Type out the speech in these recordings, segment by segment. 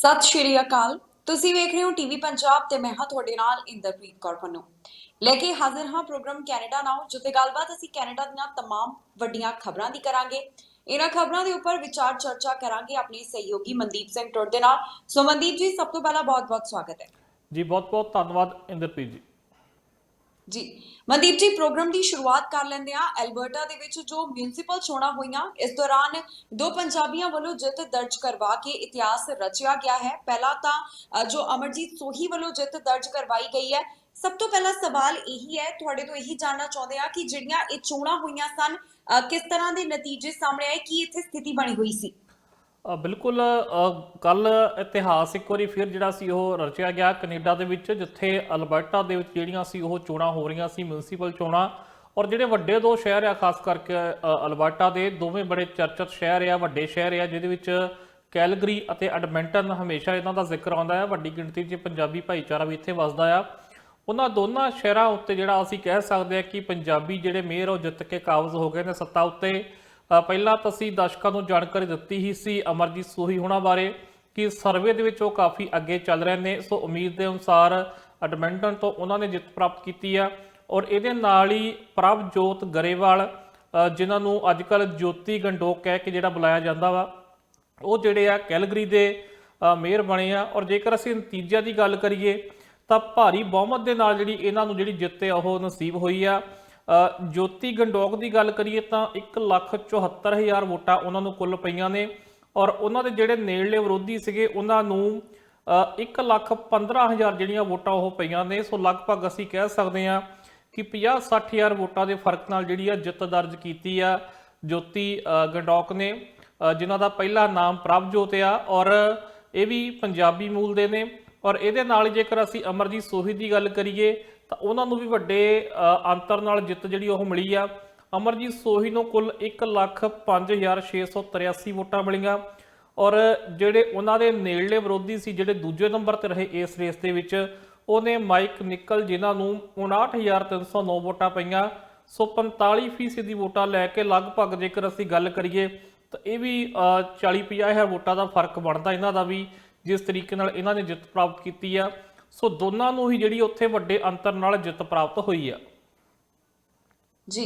ਸਤਿ ਸ਼੍ਰੀ ਅਕਾਲ। ਤੁਸੀਂ ਵੇਖ ਰਹੇ ਹੋ ਟੀਵੀ ਪੰਜਾਬ ਤੇ ਮੈਂ ਹਾਂ ਤੁਹਾਡੇ ਨਾਲ ਇੰਦਰਪ੍ਰੀਤ ਕੌਰ ਪੰਨੂ। ਲੈ ਕੇ ਹਾਜ਼ਰ ਹਾਂ ਪ੍ਰੋਗਰਾਮ ਕੈਨੇਡਾ ਨਾਓ, ਜਿੱਥੇ ਗੱਲਬਾਤ ਅਸੀਂ ਕੈਨੇਡਾ ਦੀਆਂ तमाम ਵੱਡੀਆਂ ਖਬਰਾਂ ਦੀ ਕਰਾਂਗੇ। ਇਹਨਾਂ ਖਬਰਾਂ ਦੇ ਉੱਪਰ ਵਿਚਾਰ ਚਰਚਾ ਕਰਾਂਗੇ ਆਪਣੇ ਸਹਿਯੋਗੀ ਮਨਦੀਪ ਸਿੰਘ ਟੁਰ ਦੇ ਨਾਲ। ਸੋ ਮਨਦੀਪ ਜੀ, ਸਭ ਤੋਂ ਪਹਿਲਾਂ ਬਹੁਤ-ਬਹੁਤ ਸਵਾਗਤ ਹੈ। ਜੀ ਬਹੁਤ ਬਹੁਤ ਧੰਨਵਾਦ ਇੰਦਰਪ੍ਰੀਤ ਜੀ। ਜੀ ਮਨਦੀਪ ਜੀ, ਪ੍ਰੋਗਰਾਮ ਦੀ ਸ਼ੁਰੂਆਤ ਕਰ ਲੈਂਦੇ ਆ। ਐਲਬਰਟਾ ਦੇ ਵਿੱਚ ਜੋ ਮਿਊਨਿਸਪਲ ਚੋਣਾਂ ਹੋਈਆਂ, ਇਸ ਦੌਰਾਨ ਦੋ ਪੰਜਾਬੀਆਂ ਵੱਲੋਂ ਜਿੱਤ ਦਰਜ ਕਰਵਾ ਕੇ ਇਤਿਹਾਸ ਰਚਿਆ ਗਿਆ ਹੈ। ਪਹਿਲਾਂ ਤਾਂ ਜੋ ਅਮਰਜੀਤ ਸੋਹੀ ਵੱਲੋਂ ਜਿੱਤ ਦਰਜ ਕਰਵਾਈ ਗਈ ਹੈ। ਸਭ ਤੋਂ ਪਹਿਲਾ ਸਵਾਲ ਇਹੀ ਹੈ, ਤੁਹਾਡੇ ਤੋਂ ਇਹੀ ਜਾਣਨਾ ਚਾਹੁੰਦੇ ਆ ਕਿ ਜਿਹੜੀਆਂ ਇਹ ਚੋਣਾਂ ਹੋਈਆਂ ਸਨ, ਕਿਸ ਤਰ੍ਹਾਂ ਦੇ ਨਤੀਜੇ ਸਾਹਮਣੇ ਆਏ, ਕੀ ਇੱਥੇ ਸਥਿਤੀ ਬਣੀ ਹੋਈ ਸੀ? ਬਿਲਕੁਲ ਕੱਲ ਇਤਿਹਾਸ ਇੱਕ ਵਾਰੀ ਫਿਰ ਜਿਹੜਾ ਸੀ ਉਹ ਰਚਿਆ ਗਿਆ ਕੈਨੇਡਾ ਦੇ ਵਿੱਚ, ਜਿੱਥੇ ਅਲਬਰਟਾ ਦੇ ਵਿੱਚ ਜਿਹੜੀਆਂ ਸੀ ਉਹ ਚੋਣਾਂ ਹੋ ਰਹੀਆਂ ਸੀ, ਮਿਊਨਿਸਪਲ ਚੋਣਾਂ। ਔਰ ਜਿਹੜੇ ਵੱਡੇ ਦੋ ਸ਼ਹਿਰ ਆ, ਖਾਸ ਕਰਕੇ ਅਲਬਰਟਾ ਦੇ ਦੋਵੇਂ ਬੜੇ ਚਰਚਿਤ ਸ਼ਹਿਰ ਆ, ਵੱਡੇ ਸ਼ਹਿਰ ਆ, ਜਿਹਦੇ ਵਿੱਚ ਕੈਲਗਰੀ ਅਤੇ ਐਡਮਿੰਟਨ ਹਮੇਸ਼ਾ ਇਹਨਾਂ ਦਾ ਜ਼ਿਕਰ ਆਉਂਦਾ ਹੈ। ਵੱਡੀ ਗਿਣਤੀ 'ਚ ਪੰਜਾਬੀ ਭਾਈਚਾਰਾ ਵੀ ਇੱਥੇ ਵਸਦਾ ਆ। ਉਹਨਾਂ ਦੋਨਾਂ ਸ਼ਹਿਰਾਂ ਉੱਤੇ ਜਿਹੜਾ ਅਸੀਂ ਕਹਿ ਸਕਦੇ ਹਾਂ ਕਿ ਪੰਜਾਬੀ ਜਿਹੜੇ ਮੇਅਰ ਉਹ ਜਿੱਤ ਕੇ ਕਾਬਜ਼ ਹੋ ਗਏ ਨੇ ਸੱਤਾ ਉੱਤੇ। ਪਹਿਲਾਂ ਤਾਂ ਅਸੀਂ ਦਰਸ਼ਕਾਂ ਨੂੰ ਜਾਣਕਾਰੀ ਦਿੱਤੀ ਹੀ ਸੀ ਅਮਰਜੀਤ ਸੋਹੀ ਹੋਣਾ ਬਾਰੇ ਕਿ ਸਰਵੇ ਦੇ ਵਿੱਚ ਉਹ ਕਾਫੀ ਅੱਗੇ ਚੱਲ ਰਹੇ ਨੇ। ਸੋ ਉਮੀਦ ਦੇ ਅਨੁਸਾਰ ਐਡਮਿੰਟਨ ਤੋਂ ਉਹਨਾਂ ਨੇ ਜਿੱਤ ਪ੍ਰਾਪਤ ਕੀਤੀ ਆ। ਔਰ ਇਹਦੇ ਨਾਲ ਹੀ ਪ੍ਰਭਜੋਤ ਗਰੇਵਾਲ, ਜਿਨ੍ਹਾਂ ਨੂੰ ਅੱਜ ਕੱਲ੍ਹ ਜੋਤੀ ਗੰਡੋਕ ਕਹਿ ਕੇ ਜਿਹੜਾ ਬੁਲਾਇਆ ਜਾਂਦਾ ਵਾ, ਉਹ ਜਿਹੜੇ ਆ ਕੈਲਗਰੀ ਦੇ ਮੇਅਰ ਬਣੇ ਆ। ਔਰ ਜੇਕਰ ਅਸੀਂ ਨਤੀਜਿਆਂ ਦੀ ਗੱਲ ਕਰੀਏ ਤਾਂ ਭਾਰੀ ਬਹੁਮਤ ਦੇ ਨਾਲ ਜਿਹੜੀ ਇਹਨਾਂ ਨੂੰ ਜਿਹੜੀ ਜਿੱਤ ਆ ਉਹ ਨਸੀਬ ਹੋਈ ਆ। ਜੋਤੀ ਗੰਡੋਕ ਦੀ ਗੱਲ ਕਰੀਏ ਤਾਂ 1,74,000 ਵੋਟਾਂ ਉਹਨਾਂ ਨੂੰ ਕੁੱਲ ਪਈਆਂ ਨੇ। ਔਰ ਉਹਨਾਂ ਦੇ ਜਿਹੜੇ ਨੇੜਲੇ ਵਿਰੋਧੀ ਸੀਗੇ ਉਹਨਾਂ ਨੂੰ 1,15,000 ਜਿਹੜੀਆਂ ਵੋਟਾਂ ਉਹ ਪਈਆਂ ਨੇ। ਸੋ ਲਗਭਗ ਅਸੀਂ ਕਹਿ ਸਕਦੇ ਹਾਂ ਕਿ 50-60,000 ਵੋਟਾਂ ਦੇ ਫਰਕ ਨਾਲ ਜਿਹੜੀ ਆ ਜਿੱਤ ਦਰਜ ਕੀਤੀ ਆ ਜੋਤੀ ਗੰਡੋਕ ਨੇ, ਜਿਨ੍ਹਾਂ ਦਾ ਪਹਿਲਾ ਨਾਮ ਪ੍ਰਭਜੋਤ ਆ ਔਰ ਇਹ ਵੀ ਪੰਜਾਬੀ ਮੂਲ ਦੇ ਨੇ। ਔਰ ਇਹਦੇ ਨਾਲ ਜੇਕਰ ਅਸੀਂ ਅਮਰਜੀਤ ਸੋਹੀ ਦੀ ਗੱਲ ਕਰੀਏ ਤਾਂ ਉਹਨਾਂ ਨੂੰ ਵੀ ਵੱਡੇ ਅੰਤਰ ਨਾਲ ਜਿੱਤ ਜਿਹੜੀ ਉਹ ਮਿਲੀ ਆ। ਅਮਰਜੀਤ ਸੋਹੀ ਨੂੰ ਕੁੱਲ 1,05,683 ਵੋਟਾਂ ਮਿਲੀਆਂ। ਔਰ ਜਿਹੜੇ ਉਹਨਾਂ ਦੇ ਨੇੜਲੇ ਵਿਰੋਧੀ ਸੀ, ਜਿਹੜੇ ਦੂਜੇ ਨੰਬਰ ਤੇ ਰਹੇ ਇਸ ਰੇਸ ਦੇ ਵਿੱਚ, ਉਹਨੇ ਮਾਈਕ ਨਿਕਲ, ਜਿਨ੍ਹਾਂ ਨੂੰ 59,309 ਵੋਟਾਂ ਪਈਆਂ। ਸੋ 45% ਦੀ ਵੋਟਾਂ ਲੈ ਕੇ ਲਗਭਗ ਜੇਕਰ ਅਸੀਂ ਗੱਲ ਕਰੀਏ ਤਾਂ ਇਹ ਵੀ 40-50,000 ਵੋਟਾਂ ਦਾ ਫਰਕ ਬਣਦਾ ਇਹਨਾਂ ਦਾ ਵੀ, ਜਿਸ ਤਰੀਕੇ ਨਾਲ ਇਹਨਾਂ ਨੇ ਜਿੱਤ ਪ੍ਰਾਪਤ ਕੀਤੀ ਆ। ਸੋ ਦੋਨਾਂ ਨੂੰ ਹੀ ਜਿਹੜੀ ਉੱਥੇ ਵੱਡੇ ਅੰਤਰ ਨਾਲ ਜਿੱਤ ਪ੍ਰਾਪਤ ਹੋਈ ਆ। ਜੀ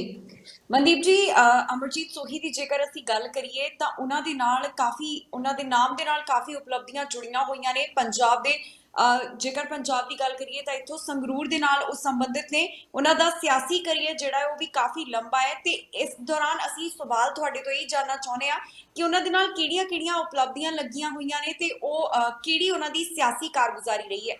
ਮਨਦੀਪ ਜੀ, ਅਮਰਜੀਤ ਸੋਹੀ ਦੀ ਜੇਕਰ ਅਸੀਂ ਗੱਲ ਕਰੀਏ ਤਾਂ ਉਹਨਾਂ ਦੇ ਨਾਲ ਕਾਫੀ, ਉਹਨਾਂ ਦੇ ਨਾਮ ਦੇ ਨਾਲ ਕਾਫੀ ਉਪਲਬਧੀਆਂ ਜੁੜੀਆਂ ਹੋਈਆਂ ਨੇ ਪੰਜਾਬ ਦੇ। ਜੇਕਰ ਪੰਜਾਬ ਦੀ ਗੱਲ ਕਰੀਏ ਤਾਂ ਇੱਥੋਂ ਸੰਗਰੂਰ ਦੇ ਨਾਲ ਉਹ ਸੰਬੰਧਿਤ ਨੇ। ਉਹਨਾਂ ਦਾ ਸਿਆਸੀ ਕਰੀਅਰ ਜਿਹੜਾ ਹੈ ਉਹ ਵੀ ਕਾਫੀ ਲੰਬਾ ਹੈ। ਤੇ ਇਸ ਦੌਰਾਨ ਅਸੀਂ ਸਵਾਲ ਤੁਹਾਡੇ ਤੋਂ ਇਹ ਜਾਣਨਾ ਚਾਹੁੰਦੇ ਆ ਕਿ ਉਹਨਾਂ ਦੇ ਨਾਲ ਕਿਹੜੀਆਂ-ਕਿਹੜੀਆਂ ਉਪਲਬਧੀਆਂ ਲੱਗੀਆਂ ਹੋਈਆਂ ਨੇ ਤੇ ਉਹ ਕਿਹੜੀ ਉਹਨਾਂ ਦੀ ਸਿਆਸੀ ਕਾਰਗੁਜ਼ਾਰੀ ਰਹੀ ਹੈ।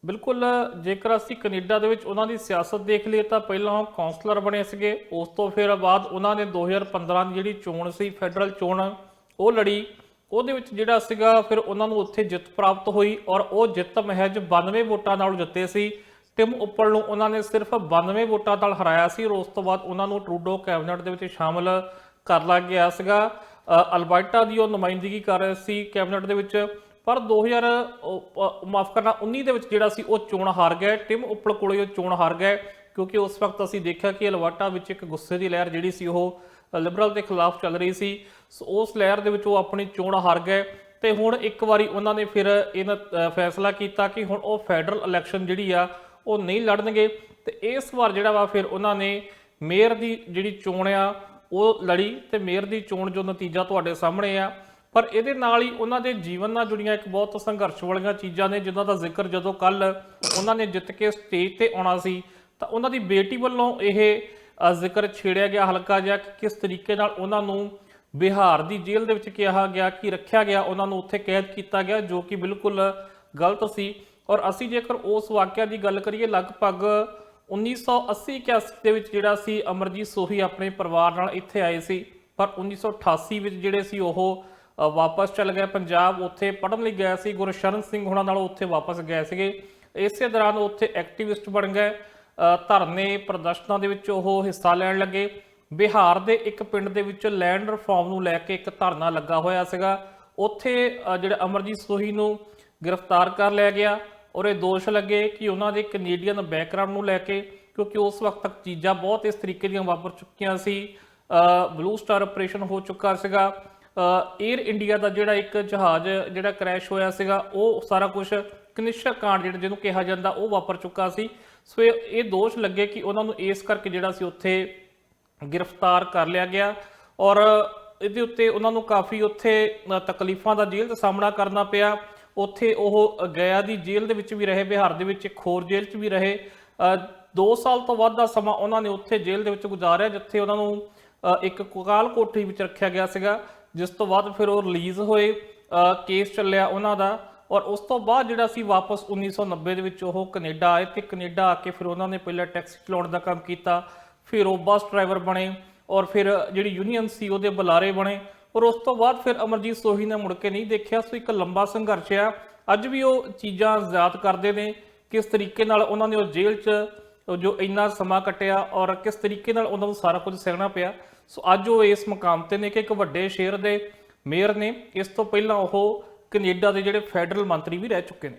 ਬਿਲਕੁਲ, ਜੇਕਰ ਅਸੀਂ ਕੈਨੇਡਾ ਦੇ ਵਿੱਚ ਉਹਨਾਂ ਦੀ ਸਿਆਸਤ ਦੇਖ ਲਈਏ ਤਾਂ ਪਹਿਲਾਂ ਉਹ ਕੌਂਸਲਰ ਬਣੇ ਸੀਗੇ। ਉਸ ਤੋਂ ਫਿਰ ਬਾਅਦ ਉਹਨਾਂ ਨੇ 2015 ਦੀ ਜਿਹੜੀ ਚੋਣ ਸੀ, ਫੈਡਰਲ ਚੋਣ, ਉਹ ਲੜੀ। ਉਹਦੇ ਵਿੱਚ ਜਿਹੜਾ ਸੀਗਾ ਫਿਰ ਉਹਨਾਂ ਨੂੰ ਉੱਥੇ ਜਿੱਤ ਪ੍ਰਾਪਤ ਹੋਈ। ਔਰ ਉਹ ਜਿੱਤ ਮਹਿਜ 92 ਵੋਟਾਂ ਨਾਲ ਜਿੱਤੇ ਸੀ। ਟਿਮ ਉੱਪਲ ਨੂੰ ਉਹਨਾਂ ਨੇ ਸਿਰਫ 92 ਵੋਟਾਂ ਨਾਲ ਹਰਾਇਆ ਸੀ। ਔਰ ਉਸ ਤੋਂ ਬਾਅਦ ਉਹਨਾਂ ਨੂੰ ਟਰੂਡੋ ਕੈਬਨਿਟ ਦੇ ਵਿੱਚ ਸ਼ਾਮਲ ਕਰ ਲਿਆ ਗਿਆ ਸੀਗਾ। ਅਲਬਰਟਾ ਦੀ ਉਹ ਨੁਮਾਇੰਦਗੀ ਕਰ ਰਹੇ ਸੀ ਕੈਬਨਿਟ ਦੇ ਵਿੱਚ। ਪਰ 19 ਦੇ ਵਿੱਚ ਜਿਹੜਾ ਸੀ ਉਹ ਚੋਣ ਹਾਰ ਗਏ। ਟਿਮ ਉੱਪਲ ਕੋਲੇ ਉਹ ਚੋਣ ਹਾਰ ਗਏ ਕਿਉਂਕਿ ਉਸ ਵਕਤ ਅਸੀਂ ਦੇਖਿਆ ਕਿ ਅਲਬਰਟਾ ਵਿੱਚ ਇੱਕ ਗੁੱਸੇ ਦੀ ਲਹਿਰ ਜਿਹੜੀ ਸੀ ਉਹ ਲਿਬਰਲ ਦੇ ਖਿਲਾਫ ਚੱਲ ਰਹੀ ਸੀ। ਸੋ ਉਸ ਲਹਿਰ ਦੇ ਵਿੱਚ ਉਹ ਆਪਣੀ ਚੋਣ ਹਾਰ ਗਏ। ਤੇ ਹੁਣ ਇੱਕ ਵਾਰੀ ਉਹਨਾਂ ਨੇ ਫਿਰ ਇਹਨਾਂ ਫੈਸਲਾ ਕੀਤਾ ਕਿ ਹੁਣ ਉਹ ਫੈਡਰਲ ਇਲੈਕਸ਼ਨ ਜਿਹੜੀ ਆ ਉਹ ਨਹੀਂ ਲੜਨਗੇ। ਤੇ ਇਸ ਵਾਰ ਜਿਹੜਾ ਵਾ ਫਿਰ ਉਹਨਾਂ ਨੇ ਮੇਅਰ ਦੀ ਜਿਹੜੀ ਚੋਣ ਆ ਉਹ ਲੜੀ। ਤੇ ਮੇਅਰ ਦੀ ਚੋਣ ਜੋ ਨਤੀਜਾ ਤੁਹਾਡੇ ਸਾਹਮਣੇ ਆ। ਪਰ ਇਹਦੇ ਨਾਲ ਹੀ ਉਹਨਾਂ ਦੇ ਜੀਵਨ ਨਾਲ ਜੁੜੀਆਂ ਇੱਕ ਬਹੁਤ ਸੰਘਰਸ਼ ਵਾਲੀਆਂ ਚੀਜ਼ਾਂ ਨੇ, ਜਿਨ੍ਹਾਂ ਦਾ ਜ਼ਿਕਰ ਜਦੋਂ ਕੱਲ ਉਹਨਾਂ ਨੇ ਜਿੱਤ ਕੇ ਸਟੇਜ ਤੇ ਆਉਣਾ ਸੀ ਤਾਂ ਉਹਨਾਂ ਦੀ ਬੇਟੀ ਵੱਲੋਂ ਇਹ ਜ਼ਿਕਰ ਛੇੜਿਆ ਗਿਆ ਹਲਕਾ ਜਿਹਾ ਕਿ ਕਿਸ ਤਰੀਕੇ ਨਾਲ ਉਹਨਾਂ ਨੂੰ ਬਿਹਾਰ ਦੀ ਜੇਲ੍ਹ ਦੇ ਵਿੱਚ ਕਿਹਾ ਗਿਆ ਕਿ ਰੱਖਿਆ ਗਿਆ, ਉਹਨਾਂ ਨੂੰ ਉੱਥੇ ਕੈਦ ਕੀਤਾ ਗਿਆ, ਜੋ ਕਿ ਬਿਲਕੁਲ ਗਲਤ ਸੀ। ਔਰ ਅਸੀਂ ਜੇਕਰ ਉਸ ਵਾਕਿਆ ਦੀ ਗੱਲ ਕਰੀਏ, ਲਗਭਗ 1980-81 ਦੇ ਵਿੱਚ ਜਿਹੜਾ ਸੀ ਅਮਰਜੀਤ ਸੋਹੀ ਆਪਣੇ ਪਰਿਵਾਰ ਨਾਲ ਇੱਥੇ ਆਏ ਸੀ। ਪਰ 1988 ਵਿੱਚ ਜਿਹੜੇ ਸੀ ਉਹ ਵਾਪਸ ਚੱਲ ਗਏ ਪੰਜਾਬ। ਉੱਥੇ ਪੜ੍ਹਨ ਲਈ ਗਏ ਸੀ, ਗੁਰਸ਼ਰਨ ਸਿੰਘ ਹੋਣਾ ਨਾਲ ਉੱਥੇ ਵਾਪਸ ਗਏ ਸੀਗੇ। ਇਸੇ ਦੌਰਾਨ ਉੱਥੇ ਐਕਟਿਵਿਸਟ ਬਣ ਗਏ। ਧਰਨੇ ਪ੍ਰਦਰਸ਼ਨਾਂ ਦੇ ਵਿੱਚ ਉਹ ਹਿੱਸਾ ਲੈਣ ਲੱਗੇ। ਬਿਹਾਰ ਦੇ ਇੱਕ ਪਿੰਡ ਦੇ ਵਿੱਚ ਲੈਂਡ ਰਿਫਾਰਮ ਨੂੰ ਲੈ ਕੇ ਇੱਕ ਧਰਨਾ ਲੱਗਾ ਹੋਇਆ ਸੀਗਾ। ਉੱਥੇ ਜਿਹੜੇ ਅਮਰਜੀਤ ਸੋਹੀ ਨੂੰ ਗ੍ਰਿਫਤਾਰ ਕਰ ਲਿਆ ਗਿਆ। ਔਰ ਇਹ ਦੋਸ਼ ਲੱਗੇ ਕਿ ਉਹਨਾਂ ਦੇ ਕੈਨੇਡੀਅਨ ਬੈਕਗ੍ਰਾਉਂਡ ਨੂੰ ਲੈ ਕੇ, ਕਿਉਂਕਿ ਉਸ ਵਕਤ ਤੱਕ ਚੀਜ਼ਾਂ ਬਹੁਤ ਇਸ ਤਰੀਕੇ ਦੀਆਂ ਵਾਪਰ ਚੁੱਕੀਆਂ ਸੀ। ਬਲੂ ਸਟਾਰ ਆਪਰੇਸ਼ਨ ਹੋ ਚੁੱਕਾ ਸੀਗਾ। 에ਅਰ ਇੰਡੀਆ ਦਾ ਜਿਹੜਾ ਇੱਕ ਜਹਾਜ਼ ਜਿਹੜਾ ਕ੍ਰੈਸ਼ ਹੋਇਆ ਸੀਗਾ, ਉਹ ਸਾਰਾ ਕੁਝ ਕਨਿਸ਼ਕ ਕਾਂਡ ਜਿਹੜਾ ਜਿਹਨੂੰ ਕਿਹਾ ਜਾਂਦਾ ਉਹ ਵਾਪਰ ਚੁੱਕਾ ਸੀ। ਸੋ ਇਹ ਦੋਸ਼ ਲੱਗੇ ਕਿ ਉਹਨਾਂ ਨੂੰ ਇਸ ਕਰਕੇ ਜਿਹੜਾ ਸੀ ਉੱਥੇ ਗ੍ਰਿਫਤਾਰ ਕਰ ਲਿਆ ਗਿਆ ਔਰ ਇਹਦੇ ਉੱਤੇ ਉਹਨਾਂ ਨੂੰ ਕਾਫੀ ਉੱਥੇ ਤਕਲੀਫਾਂ ਦਾ ਜੇਲ੍ਹ ਦਾ ਸਾਹਮਣਾ ਕਰਨਾ ਪਿਆ। ਉੱਥੇ ਉਹ ਗਿਆ ਦੀ ਜੇਲ੍ਹ ਦੇ ਵਿੱਚ ਵੀ ਰਹੇ, ਬਿਹਾਰ ਦੇ ਵਿੱਚ ਇੱਕ ਹੋਰ ਜੇਲ੍ਹ 'ਚ ਵੀ ਰਹੇ। 2 ਸਾਲ ਤੋਂ ਵੱਧ ਦਾ ਸਮਾਂ ਉਹਨਾਂ ਨੇ ਉੱਥੇ ਜੇਲ੍ਹ ਦੇ ਵਿੱਚ ਗੁਜ਼ਾਰਿਆ, ਜਿੱਥੇ ਉਹਨਾਂ ਨੂੰ ਇੱਕ ਕਾਲ ਕੋਠੜੀ ਵਿੱਚ ਰੱਖਿਆ ਗਿਆ ਸੀਗਾ, ਜਿਸ ਤੋਂ ਬਾਅਦ ਫਿਰ ਉਹ ਰਿਲੀਜ਼ ਹੋਏ। ਕੇਸ ਚੱਲਿਆ ਉਹਨਾਂ ਦਾ ਔਰ ਉਸ ਤੋਂ ਬਾਅਦ ਜਿਹੜਾ ਸੀ ਵਾਪਸ 1990 ਦੇ ਵਿੱਚ ਉਹ ਕੈਨੇਡਾ ਆਏ ਤੇ ਕੈਨੇਡਾ ਆ ਕੇ ਫਿਰ ਉਹਨਾਂ ਨੇ ਪਹਿਲਾਂ ਟੈਕਸੀ ਚਲਾਉਣ ਦਾ ਕੰਮ ਕੀਤਾ, ਫਿਰ ਉਹ ਬੱਸ ਡਰਾਈਵਰ ਬਣੇ ਔਰ ਫਿਰ ਜਿਹੜੀ ਯੂਨੀਅਨ ਸੀ ਉਹਦੇ ਬੁਲਾਰੇ ਬਣੇ ਔਰ ਉਸ ਤੋਂ ਬਾਅਦ ਫਿਰ ਅਮਰਜੀਤ ਸੋਹੀ ਨੇ ਮੁੜ ਕੇ ਨਹੀਂ ਦੇਖਿਆ। ਸੋ ਇੱਕ ਲੰਬਾ ਸੰਘਰਸ਼ ਆ, ਅੱਜ ਵੀ ਉਹ ਚੀਜ਼ਾਂ ਯਾਦ ਕਰਦੇ ਨੇ ਕਿਸ ਤਰੀਕੇ ਨਾਲ ਉਹਨਾਂ ਨੇ ਉਹ ਜੇਲ੍ਹ 'ਚ ਜੋ ਇੰਨਾ ਸਮਾਂ ਕੱਟਿਆ ਔਰ ਕਿਸ ਤਰੀਕੇ ਨਾਲ ਉਹਨਾਂ ਨੂੰ ਸਾਰਾ ਕੁਝ ਸਹਿਣਾ ਪਿਆ। ਸੋ ਅੱਜ ਉਹ ਇਸ ਮੁਕਾਮ ਤੇ ਨੇ ਕਿ ਇੱਕ ਵੱਡੇ ਸ਼ਹਿਰ ਦੇ ਮੇਅਰ ਨੇ। ਇਸ ਤੋਂ ਪਹਿਲਾਂ ਉਹ ਕੈਨੇਡਾ ਦੇ ਜਿਹੜੇ ਫੈਡਰਲ ਮੰਤਰੀ ਵੀ ਰਹਿ ਚੁੱਕੇ ਨੇ।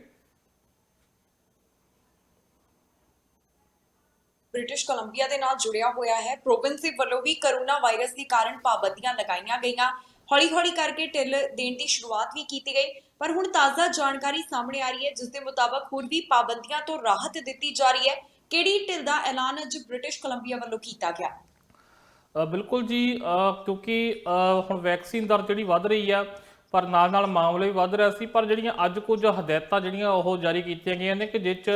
ਬ੍ਰਿਟਿਸ਼ ਕੋਲੰਬੀਆ ਦੇ ਨਾਲ ਜੁੜਿਆ ਹੋਇਆ ਹੈ। ਪ੍ਰੋਵਿੰਸ ਦੇ ਵੱਲੋਂ ਵੀ ਕਰੋਨਾ ਵਾਇਰਸ ਦੇ ਕਾਰਨ ਪਾਬੰਦੀਆਂ ਲਗਾਈਆਂ ਗਈਆਂ, ਹੌਲੀ-ਹੌਲੀ ਕਰਕੇ ਢਿੱਲ ਦੇਣ ਦੀ ਸ਼ੁਰੂਆਤ ਵੀ ਕੀਤੀ ਗਈ, ਪਰ ਹੁਣ ਤਾਜ਼ਾ ਜਾਣਕਾਰੀ ਸਾਹਮਣੇ ਆ ਰਹੀ ਹੈ ਜਿਸ ਦੇ ਮੁਤਾਬਕ ਹੁਣ ਵੀ ਪਾਬੰਦੀਆਂ ਤੋਂ ਰਾਹਤ ਦਿੱਤੀ ਜਾ ਰਹੀ ਹੈ। ਕਿਹੜੀ ਢਿੱਲ ਦਾ ਐਲਾਨ ਅੱਜ ਬ੍ਰਿਟਿਸ਼ ਕੋਲੰਬੀਆ ਵੱਲੋਂ ਕੀਤਾ ਗਿਆ? ਬਿਲਕੁਲ ਜੀ, ਕਿਉਂਕਿ ਹੁਣ ਵੈਕਸੀਨ ਦਰ ਜਿਹੜੀ ਵੱਧ ਰਹੀ ਆ ਪਰ ਨਾਲ ਨਾਲ ਮਾਮਲੇ ਵੀ ਵੱਧ ਰਿਹਾ ਸੀ, ਪਰ ਜਿਹੜੀਆਂ ਅੱਜ ਕੁਝ ਹਦਾਇਤਾਂ ਜਿਹੜੀਆਂ ਉਹ ਜਾਰੀ ਕੀਤੀਆਂ ਗਈਆਂ ਨੇ ਕਿ ਜਿਸ 'ਚ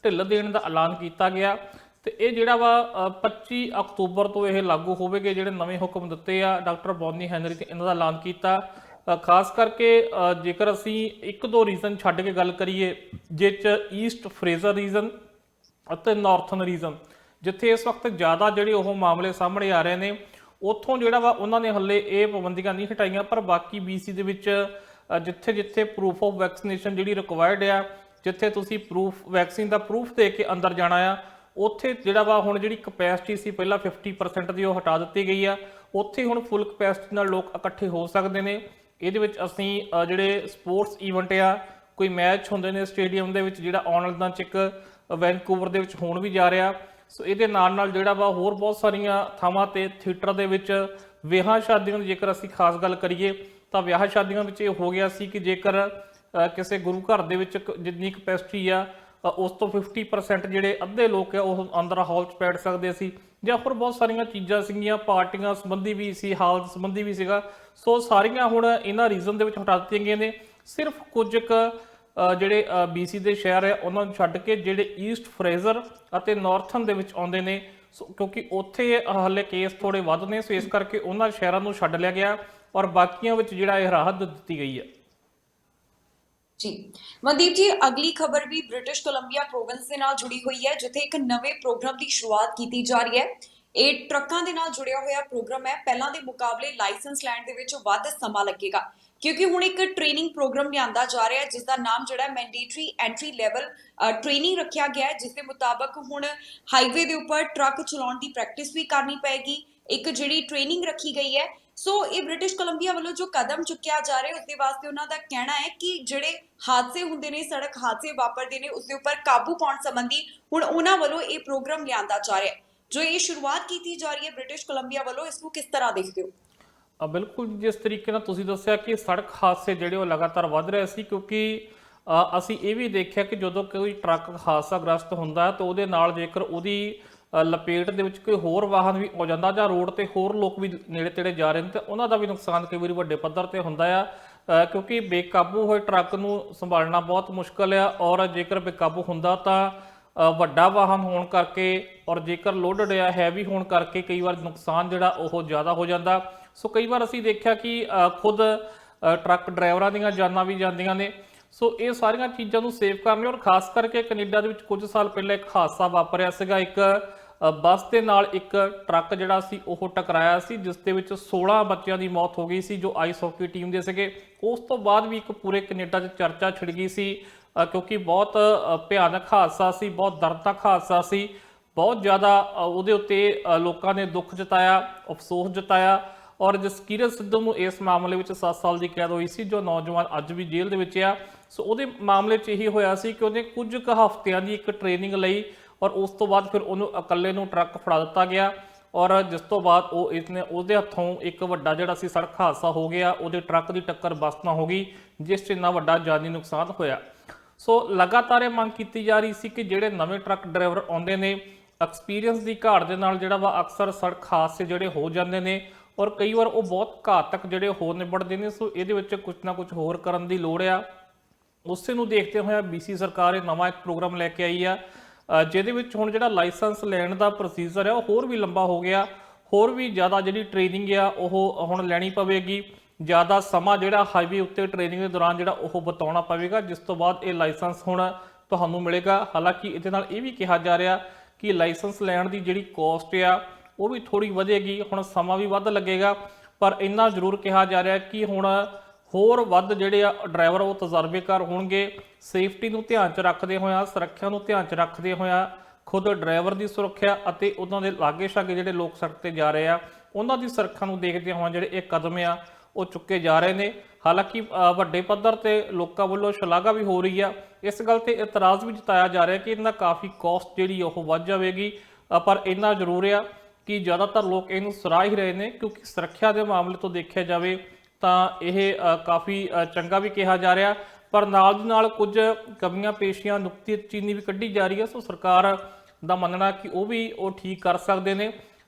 ਢਿੱਲ ਦੇਣ ਦਾ ਐਲਾਨ ਕੀਤਾ ਗਿਆ ਤੇ ਇਹ ਜਿਹੜਾ ਵਾ 25 ਅਕਤੂਬਰ ਤੋਂ ਇਹ ਲਾਗੂ ਹੋਵੇਗੇ। ਜਿਹੜੇ ਨਵੇਂ ਹੁਕਮ ਦਿੱਤੇ ਆ ਡਾਕਟਰ ਬੌਨੀ ਹੈਨਰੀ ਤੇ ਇਹਨਾਂ ਦਾ ਐਲਾਨ ਕੀਤਾ। ਖਾਸ ਕਰਕੇ ਜੇਕਰ ਅਸੀਂ 1-2 ਰੀਜ਼ਨ ਛੱਡ ਕੇ ਗੱਲ ਕਰੀਏ, ਜਿਸ 'ਚ ਈਸਟ ਫਰੇਜ਼ਰ ਰੀਜ਼ਨ ਅਤੇ ਨਾਰਥਨ ਰੀਜ਼ਨ, ਜਿੱਥੇ ਇਸ ਵਕਤ ਜ਼ਿਆਦਾ ਜਿਹੜੇ ਉਹ ਮਾਮਲੇ ਸਾਹਮਣੇ ਆ ਰਹੇ ਨੇ, ਉੱਥੋਂ ਜਿਹੜਾ ਵਾ ਉਹਨਾਂ ਨੇ ਹੱਲੇ ਇਹ ਪਾਬੰਦੀਆਂ ਨਹੀਂ ਹਟਾਈਆਂ। ਪਰ ਬਾਕੀ BC ਦੇ ਵਿੱਚ ਜਿੱਥੇ ਜਿੱਥੇ ਪ੍ਰੂਫ ਆਫ ਵੈਕਸੀਨੇਸ਼ਨ ਜਿਹੜੀ ਰਿਕਵਾਇਰਡ ਆ, ਜਿੱਥੇ ਤੁਸੀਂ ਵੈਕਸੀਨ ਦਾ ਪ੍ਰੂਫ ਦੇ ਕੇ ਅੰਦਰ ਜਾਣਾ ਆ, ਉੱਥੇ ਜਿਹੜਾ ਵਾ ਹੁਣ ਜਿਹੜੀ ਕਪੈਸਿਟੀ ਸੀ ਪਹਿਲਾਂ 50% ਦੀ ਉਹ ਹਟਾ ਦਿੱਤੀ ਗਈ ਆ। ਉੱਥੇ ਹੁਣ ਫੁੱਲ ਕਪੈਸਿਟੀ ਨਾਲ ਲੋਕ ਇਕੱਠੇ ਹੋ ਸਕਦੇ ਨੇ। ਇਹਦੇ ਵਿੱਚ ਅਸੀਂ ਜਿਹੜੇ ਸਪੋਰਟਸ ਈਵੈਂਟ ਆ, ਕੋਈ ਮੈਚ ਹੁੰਦੇ ਨੇ ਸਟੇਡੀਅਮ ਦੇ ਵਿੱਚ, ਜਿਹੜਾ ਆਉਣ ਵਾਲੇ ਦਿਨਾਂ 'ਚ ਇੱਕ ਵੈਨਕੂਵਰ ਦੇ ਵਿੱਚ ਹੋਣ ਵੀ ਜਾ ਰਿਹਾ। ਸੋ ਇਹਦੇ ਨਾਲ ਨਾਲ ਜਿਹੜਾ ਵਾ ਹੋਰ ਬਹੁਤ ਸਾਰੀਆਂ ਥਾਵਾਂ ਤੇ ਥੀਏਟਰ ਦੇ ਵਿੱਚ ਵਿਆਹਾਂ ਸ਼ਾਦੀਆਂ ਦੀ ਜੇਕਰ ਅਸੀਂ ਖਾਸ ਗੱਲ ਕਰੀਏ ਤਾਂ ਵਿਆਹ ਸ਼ਾਦੀਆਂ ਵਿੱਚ ਇਹ ਹੋ ਗਿਆ ਸੀ ਕਿ ਜੇਕਰ ਕਿਸੇ ਗੁਰੂ ਘਰ ਦੇ ਵਿੱਚ ਜਿੰਨੀ ਕਪੈਸਿਟੀ ਆ ਉਸ ਤੋਂ 50% ਜਿਹੜੇ ਅੱਧੇ ਲੋਕ ਆ ਉਹ ਅੰਦਰ ਹਾਲ 'ਚ ਬੈਠ ਸਕਦੇ ਸੀ, ਜਾਂ ਹੋਰ ਬਹੁਤ ਸਾਰੀਆਂ ਚੀਜ਼ਾਂ ਸੀਗੀਆਂ, ਪਾਰਟੀਆਂ ਸੰਬੰਧੀ ਵੀ ਸੀ, ਹਾਲ ਸੰਬੰਧੀ ਵੀ ਸੀਗਾ। ਸੋ ਸਾਰੀਆਂ ਹੁਣ ਇਹਨਾਂ ਰੀਜ਼ਨ ਦੇ ਵਿੱਚ ਹਟਾ ਦਿੱਤੀਆਂ ਗਈਆਂ ਨੇ। ਸਿਰਫ ਕੁਝ ਜਿਹੜੇ BC ਦੇ ਸ਼ਹਿਰ ਆ ਉਹਨਾਂ ਨੂੰ ਛੱਡ ਕੇ ਜਿਹੜੇ ਈਸਟ ਫਰੇਜ਼ਰ ਅਤੇ ਨਾਰਥਨ ਦੇ ਵਿੱਚ ਆਉਂਦੇ ਨੇ, ਸੋ ਕਿਉਂਕਿ ਉੱਥੇ ਹਾਲੇ ਕੇਸ ਥੋੜੇ ਵੱਧ ਨੇ, ਸੋ ਇਸ ਕਰਕੇ ਉਹਨਾਂ ਸ਼ਹਿਰਾਂ ਨੂੰ ਛੱਡ ਲਿਆ ਗਿਆ ਔਰ ਬਾਕੀਆਂ ਵਿੱਚ ਜਿਹੜਾ ਇਹ ਰਾਹਤ ਦਿੱਤੀ ਗਈ ਹੈ। ਜੀ ਮਨਦੀਪ ਜੀ, ਅਗਲੀ ਖਬਰ ਵੀ ਬ੍ਰਿਟਿਸ਼ ਕੋਲੰਬੀਆ ਪ੍ਰੋਵਿੰਸ ਦੇ ਨਾਲ ਜੁੜੀ ਹੋਈ ਹੈ, ਜਿੱਥੇ ਇੱਕ ਨਵੇਂ ਪ੍ਰੋਗਰਾਮ ਦੀ ਸ਼ੁਰੂਆਤ ਕੀਤੀ ਜਾ ਰਹੀ ਹੈ। ਇਹ ਟਰੱਕਾਂ ਦੇ ਨਾਲ ਜੁੜਿਆ ਹੋਇਆ ਪ੍ਰੋਗਰਾਮ ਹੈ। ਪਹਿਲਾਂ ਦੇ ਮੁਕਾਬਲੇ ਲਾਇਸੈਂਸ ਲੈਣ ਦੇ ਵਿੱਚ ਵੱਧ ਸਮਾਂ ਲੱਗੇਗਾ, ਕਿਉਂਕਿ ਹੁਣ ਇੱਕ ਟ੍ਰੇਨਿੰਗ ਪ੍ਰੋਗਰਾਮ ਲਿਆਂਦਾ ਜਾ ਰਿਹਾ ਹੈ ਜਿਸ ਦਾ ਨਾਮ ਜਿਹੜਾ ਮੈਂਡੇਟਰੀ ਐਂਟਰੀ ਲੈਵਲ ਟ੍ਰੇਨਿੰਗ ਰੱਖਿਆ ਗਿਆ ਹੈ, ਜਿਸ ਦੇ ਮੁਤਾਬਕ ਹੁਣ ਹਾਈਵੇ ਦੇ ਉੱਪਰ ਟਰੱਕ ਚਲਾਉਣ ਦੀ ਪ੍ਰੈਕਟਿਸ ਵੀ ਕਰਨੀ ਪਏਗੀ। ਇੱਕ ਜਿਹੜੀ ਟ੍ਰੇਨਿੰਗ ਰੱਖੀ ਗਈ ਹੈ। ਸੋ ਇਹ ਬ੍ਰਿਟਿਸ਼ ਕੋਲੰਬੀਆ ਵੱਲੋਂ ਜੋ ਕਦਮ ਚੁੱਕਿਆ ਜਾ ਰਿਹਾ ਉਸ ਦੇ ਵਾਸਤੇ ਉਹਨਾਂ ਦਾ ਕਹਿਣਾ ਹੈ ਕਿ ਜਿਹੜੇ ਹਾਦਸੇ ਹੁੰਦੇ ਨੇ, ਸੜਕ ਹਾਦਸੇ ਵਾਪਰਦੇ ਨੇ, ਉਸ ਦੇ ਉੱਪਰ ਕਾਬੂ ਪਾਉਣ ਸੰਬੰਧੀ ਹੁਣ ਉਹਨਾਂ ਵੱਲੋਂ ਇਹ ਪ੍ਰੋਗਰਾਮ ਲਿਆਂਦਾ ਜਾ ਰਿਹਾ ਹੈ। ਜੋ ਇਹ ਸ਼ੁਰੂਆਤ ਕੀਤੀ ਜਾ ਰਹੀ ਹੈ ਬ੍ਰਿਟਿਸ਼ ਕੋਲੰਬੀਆ ਵੱਲੋਂ, ਇਸ ਨੂੰ ਕਿਸ ਤਰ੍ਹਾਂ ਦੇਖਦੇ ਹੋ? ਬਿਲਕੁਲ, ਜਿਸ ਤਰੀਕੇ ਨਾਲ ਤੁਸੀਂ ਦੱਸਿਆ ਕਿ ਸੜਕ ਹਾਦਸੇ ਜਿਹੜੇ ਉਹ ਲਗਾਤਾਰ ਵੱਧ ਰਹੇ ਸੀ, ਕਿਉਂਕਿ ਅਸੀਂ ਇਹ ਵੀ ਦੇਖਿਆ ਕਿ ਜਦੋਂ ਕੋਈ ਟਰੱਕ ਹਾਦਸਾਗ੍ਰਸਤ ਹੁੰਦਾ ਤਾਂ ਉਹਦੇ ਨਾਲ ਜੇਕਰ ਉਹਦੀ ਲਪੇਟ ਦੇ ਵਿੱਚ ਕੋਈ ਹੋਰ ਵਾਹਨ ਵੀ ਹੋ ਜਾਂਦਾ ਜਾਂ ਰੋਡ ਤੇ ਹੋਰ ਲੋਕ ਵੀ ਨੇੜੇ ਤੇੜੇ ਜਾ ਰਹੇ ਨੇ ਤੇ ਉਹਨਾਂ ਦਾ ਵੀ ਨੁਕਸਾਨ ਕਈ ਵਾਰੀ ਵੱਡੇ ਪੱਧਰ ਤੇ ਹੁੰਦਾ ਆ, ਕਿਉਂਕਿ ਬੇਕਾਬੂ ਹੋਏ ਟਰੱਕ ਨੂੰ ਸੰਭਾਲਣਾ ਬਹੁਤ ਮੁਸ਼ਕਲ ਆ। ਔਰ ਜੇਕਰ ਬੇਕਾਬੂ ਹੁੰਦਾ ਤਾਂ ਵੱਡਾ ਵਾਹਨ ਹੋਣ ਕਰਕੇ ਔਰ ਜੇਕਰ ਲੋਡਡ ਆ ਹੈਵੀ ਹੋਣ ਕਰਕੇ ਕਈ ਵਾਰ ਨੁਕਸਾਨ ਜਿਹੜਾ ਉਹ ਜ਼ਿਆਦਾ ਹੋ ਜਾਂਦਾ। ਸੋ ਕਈ ਵਾਰ ਅਸੀਂ ਦੇਖਿਆ ਕਿ ਖੁਦ ਟਰੱਕ ਡਰਾਈਵਰਾਂ ਦੀਆਂ ਜਾਨਾਂ ਵੀ ਜਾਂਦੀਆਂ ਨੇ। ਸੋ ਇਹ ਸਾਰੀਆਂ ਚੀਜ਼ਾਂ ਨੂੰ ਸੇਵ ਕਰਨੇ, ਔਰ ਖਾਸ ਕਰਕੇ ਕੈਨੇਡਾ ਦੇ ਵਿੱਚ ਕੁਝ ਸਾਲ ਪਹਿਲਾਂ ਇੱਕ ਹਾਦਸਾ ਵਾਪਰਿਆ ਸੀਗਾ। ਇੱਕ ਬੱਸ ਦੇ ਨਾਲ ਇੱਕ ਟਰੱਕ ਜਿਹੜਾ ਸੀ ਉਹ ਟਕਰਾਇਆ ਸੀ, ਜਿਸ ਦੇ ਵਿੱਚ 16 ਬੱਚਿਆਂ ਦੀ ਮੌਤ ਹੋ ਗਈ ਸੀ ਜੋ ਆਈਸ ਹਾਕੀ ਟੀਮ ਦੇ ਸੀਗੇ। ਉਸ ਤੋਂ ਬਾਅਦ ਵੀ ਇੱਕ ਪੂਰੇ ਕੈਨੇਡਾ 'ਚ ਚਰਚਾ ਛਿੜ ਗਈ ਸੀ, ਕਿਉਂਕਿ ਬਹੁਤ ਭਿਆਨਕ ਹਾਦਸਾ ਸੀ, ਬਹੁਤ ਦਰਦਨਾਕ ਹਾਦਸਾ ਸੀ। ਬਹੁਤ ਜ਼ਿਆਦਾ ਉਹਦੇ ਉੱਤੇ ਲੋਕਾਂ ਨੇ ਦੁੱਖ ਜਤਾਇਆ, ਅਫਸੋਸ ਜਤਾਇਆ। ਔਰ ਜਸਕੀਰਤ ਸਿੱਧੂ ਨੂੰ ਇਸ ਮਾਮਲੇ ਵਿੱਚ 7 ਸਾਲ ਦੀ ਕੈਦ ਹੋਈ ਸੀ, ਜੋ ਨੌਜਵਾਨ ਅੱਜ ਵੀ ਜੇਲ੍ਹ ਦੇ ਵਿੱਚ ਆ। ਸੋ ਉਹਦੇ ਮਾਮਲੇ 'ਚ ਇਹੀ ਹੋਇਆ ਸੀ ਕਿ ਉਹਨੇ ਕੁਝ ਕੁ ਹਫ਼ਤਿਆਂ ਦੀ ਇੱਕ ਟ੍ਰੇਨਿੰਗ ਲਈ ਔਰ ਉਸ ਤੋਂ ਬਾਅਦ ਫਿਰ ਉਹਨੂੰ ਇਕੱਲੇ ਨੂੰ ਟਰੱਕ ਫੜਾ ਦਿੱਤਾ ਗਿਆ ਔਰ ਜਿਸ ਤੋਂ ਬਾਅਦ ਉਹ ਇਸਨੇ ਉਹਦੇ ਹੱਥੋਂ ਇੱਕ ਵੱਡਾ ਜਿਹੜਾ ਸੀ ਸੜਕ ਹਾਦਸਾ ਹੋ ਗਿਆ, ਉਹਦੇ ਟਰੱਕ ਦੀ ਟੱਕਰ ਬੱਸ ਨਾਲ ਹੋ ਗਈ, ਜਿਸ 'ਚ ਇੰਨਾ ਵੱਡਾ ਜਾਨੀ ਨੁਕਸਾਨ ਹੋਇਆ। ਸੋ ਲਗਾਤਾਰ ਇਹ ਮੰਗ ਕੀਤੀ ਜਾ ਰਹੀ ਸੀ ਕਿ ਜਿਹੜੇ ਨਵੇਂ ਟਰੱਕ ਡਰਾਈਵਰ ਆਉਂਦੇ ਨੇ, ਐਕਸਪੀਰੀਅੰਸ ਦੀ ਘਾਟ ਦੇ ਨਾਲ ਜਿਹੜਾ ਵਾ ਅਕਸਰ ਸੜਕ ਹਾਦਸੇ ਜਿਹੜੇ ਹੋ ਜਾਂਦੇ ਨੇ ਔਰ ਕਈ ਵਾਰ ਉਹ ਬਹੁਤ ਘਾਤਕ ਜਿਹੜੇ ਹੋ ਨਿਬੜਦੇ ਨੇ। ਸੋ ਇਹਦੇ ਵਿੱਚ ਕੁਝ ਨਾ ਕੁਝ ਹੋਰ ਕਰਨ ਦੀ ਲੋੜ ਆ। ਉਸੇ ਨੂੰ ਦੇਖਦੇ ਹੋਏ BC ਸਰਕਾਰ ਇਹ ਨਵਾਂ ਇੱਕ ਪ੍ਰੋਗਰਾਮ ਲੈ ਕੇ ਆਈ ਆ, ਜਿਹਦੇ ਵਿੱਚ ਹੁਣ ਜਿਹੜਾ ਲਾਇਸੈਂਸ ਲੈਣ ਦਾ ਪ੍ਰੋਸੀਜਰ ਹੈ ਉਹ ਹੋਰ ਵੀ ਲੰਬਾ ਹੋ ਗਿਆ, ਹੋਰ ਵੀ ਜ਼ਿਆਦਾ ਜਿਹੜੀ ਟ੍ਰੇਨਿੰਗ ਆ ਉਹ ਹੁਣ ਲੈਣੀ ਪਵੇਗੀ, ਜ਼ਿਆਦਾ ਸਮਾਂ ਜਿਹੜਾ ਹਾਈਵੇ ਉੱਤੇ ਟ੍ਰੇਨਿੰਗ ਦੇ ਦੌਰਾਨ ਜਿਹੜਾ ਉਹ ਬਿਤਾਉਣਾ ਪਵੇਗਾ, ਜਿਸ ਤੋਂ ਬਾਅਦ ਇਹ ਲਾਇਸੈਂਸ ਹੁਣ ਤੁਹਾਨੂੰ ਮਿਲੇਗਾ। ਹਾਲਾਂਕਿ ਇਹਦੇ ਨਾਲ ਇਹ ਵੀ ਕਿਹਾ ਜਾ ਰਿਹਾ ਕਿ ਲਾਇਸੈਂਸ ਲੈਣ ਦੀ ਜਿਹੜੀ ਕੋਸਟ ਆ ਉਹ ਵੀ ਥੋੜੀ ਵਧੇਗੀ, ਹੁਣ ਸਮਾਂ ਵੀ ਵੱਧ ਲੱਗੇਗਾ, ਪਰ ਇੰਨਾ ਜ਼ਰੂਰ ਕਿਹਾ ਜਾ ਰਿਹਾ ਕਿ ਹੁਣ ਹੋਰ ਵੱਧ ਜਿਹੜੇ ਆ ਡਰਾਈਵਰ ਉਹ ਤਜਰਬੇਕਾਰ ਹੋਣਗੇ। ਸੇਫਟੀ ਨੂੰ ਧਿਆਨ 'ਚ ਰੱਖਦੇ ਹੋਇਆ, ਸੁਰੱਖਿਆ ਨੂੰ ਧਿਆਨ 'ਚ ਰੱਖਦੇ ਹੋਇਆ, ਖੁਦ ਡਰਾਈਵਰ ਦੀ ਸੁਰੱਖਿਆ ਅਤੇ ਉਹਨਾਂ ਦੇ ਲਾਗੇ ਛਾਗੇ ਜਿਹੜੇ ਲੋਕ ਸੜਕ ਤੇ ਜਾ ਰਹੇ ਆ ਉਹਨਾਂ ਦੀ ਸੁਰੱਖਿਆ ਨੂੰ ਦੇਖਦੇ ਹੋਏ ਜਿਹੜੇ ਇਹ ਕਦਮ ਆ ਉਹ ਚੁੱਕੇ ਜਾ ਰਹੇ ਨੇ। ਹਾਲਾਂਕਿ ਵੱਡੇ ਪੱਧਰ ਤੇ ਲੋਕਾਂ ਵੱਲੋਂ ਸ਼ਲਾਘਾ ਵੀ ਹੋ ਰਹੀ ਆ, ਇਸ ਗੱਲ ਤੇ ਇਤਰਾਜ਼ ਵੀ ਜਤਾਇਆ ਜਾ ਰਿਹਾ ਕਿ ਇਹਨਾਂ ਕਾਫੀ ਕਾਸਟ ਜਿਹੜੀ ਉਹ ਵੱਧ ਜਾਵੇਗੀ, ਪਰ ਇੰਨਾ ਜ਼ਰੂਰ ਆ ਕਿ ਜ਼ਿਆਦਾਤਰ ਲੋਕ ਇਹਨੂੰ ਸਰਾਹ ਹੀ ਰਹੇ ਨੇ, ਕਿਉਂਕਿ ਸੁਰੱਖਿਆ ਦੇ ਮਾਮਲੇ ਤੋਂ ਦੇਖਿਆ ਜਾਵੇ ਤਾਂ ਇਹ ਕਾਫੀ ਚੰਗਾ ਵੀ ਕਿਹਾ ਜਾ ਰਿਹਾ, ਪਰ ਨਾਲ ਦੀ ਨਾਲ ਕੁਝ ਕਮੀਆਂ ਪੇਸ਼ੀਆਂ ਨੁਕਤੇਚੀਨੀ ਵੀ ਕੱਢੀ ਜਾ ਰਹੀ ਹੈ। ਸੋ ਸਰਕਾਰ ਦਾ ਮੰਨਣਾ ਕਿ ਉਹ ਠੀਕ ਕਰ ਸਕਦੇ ਨੇ।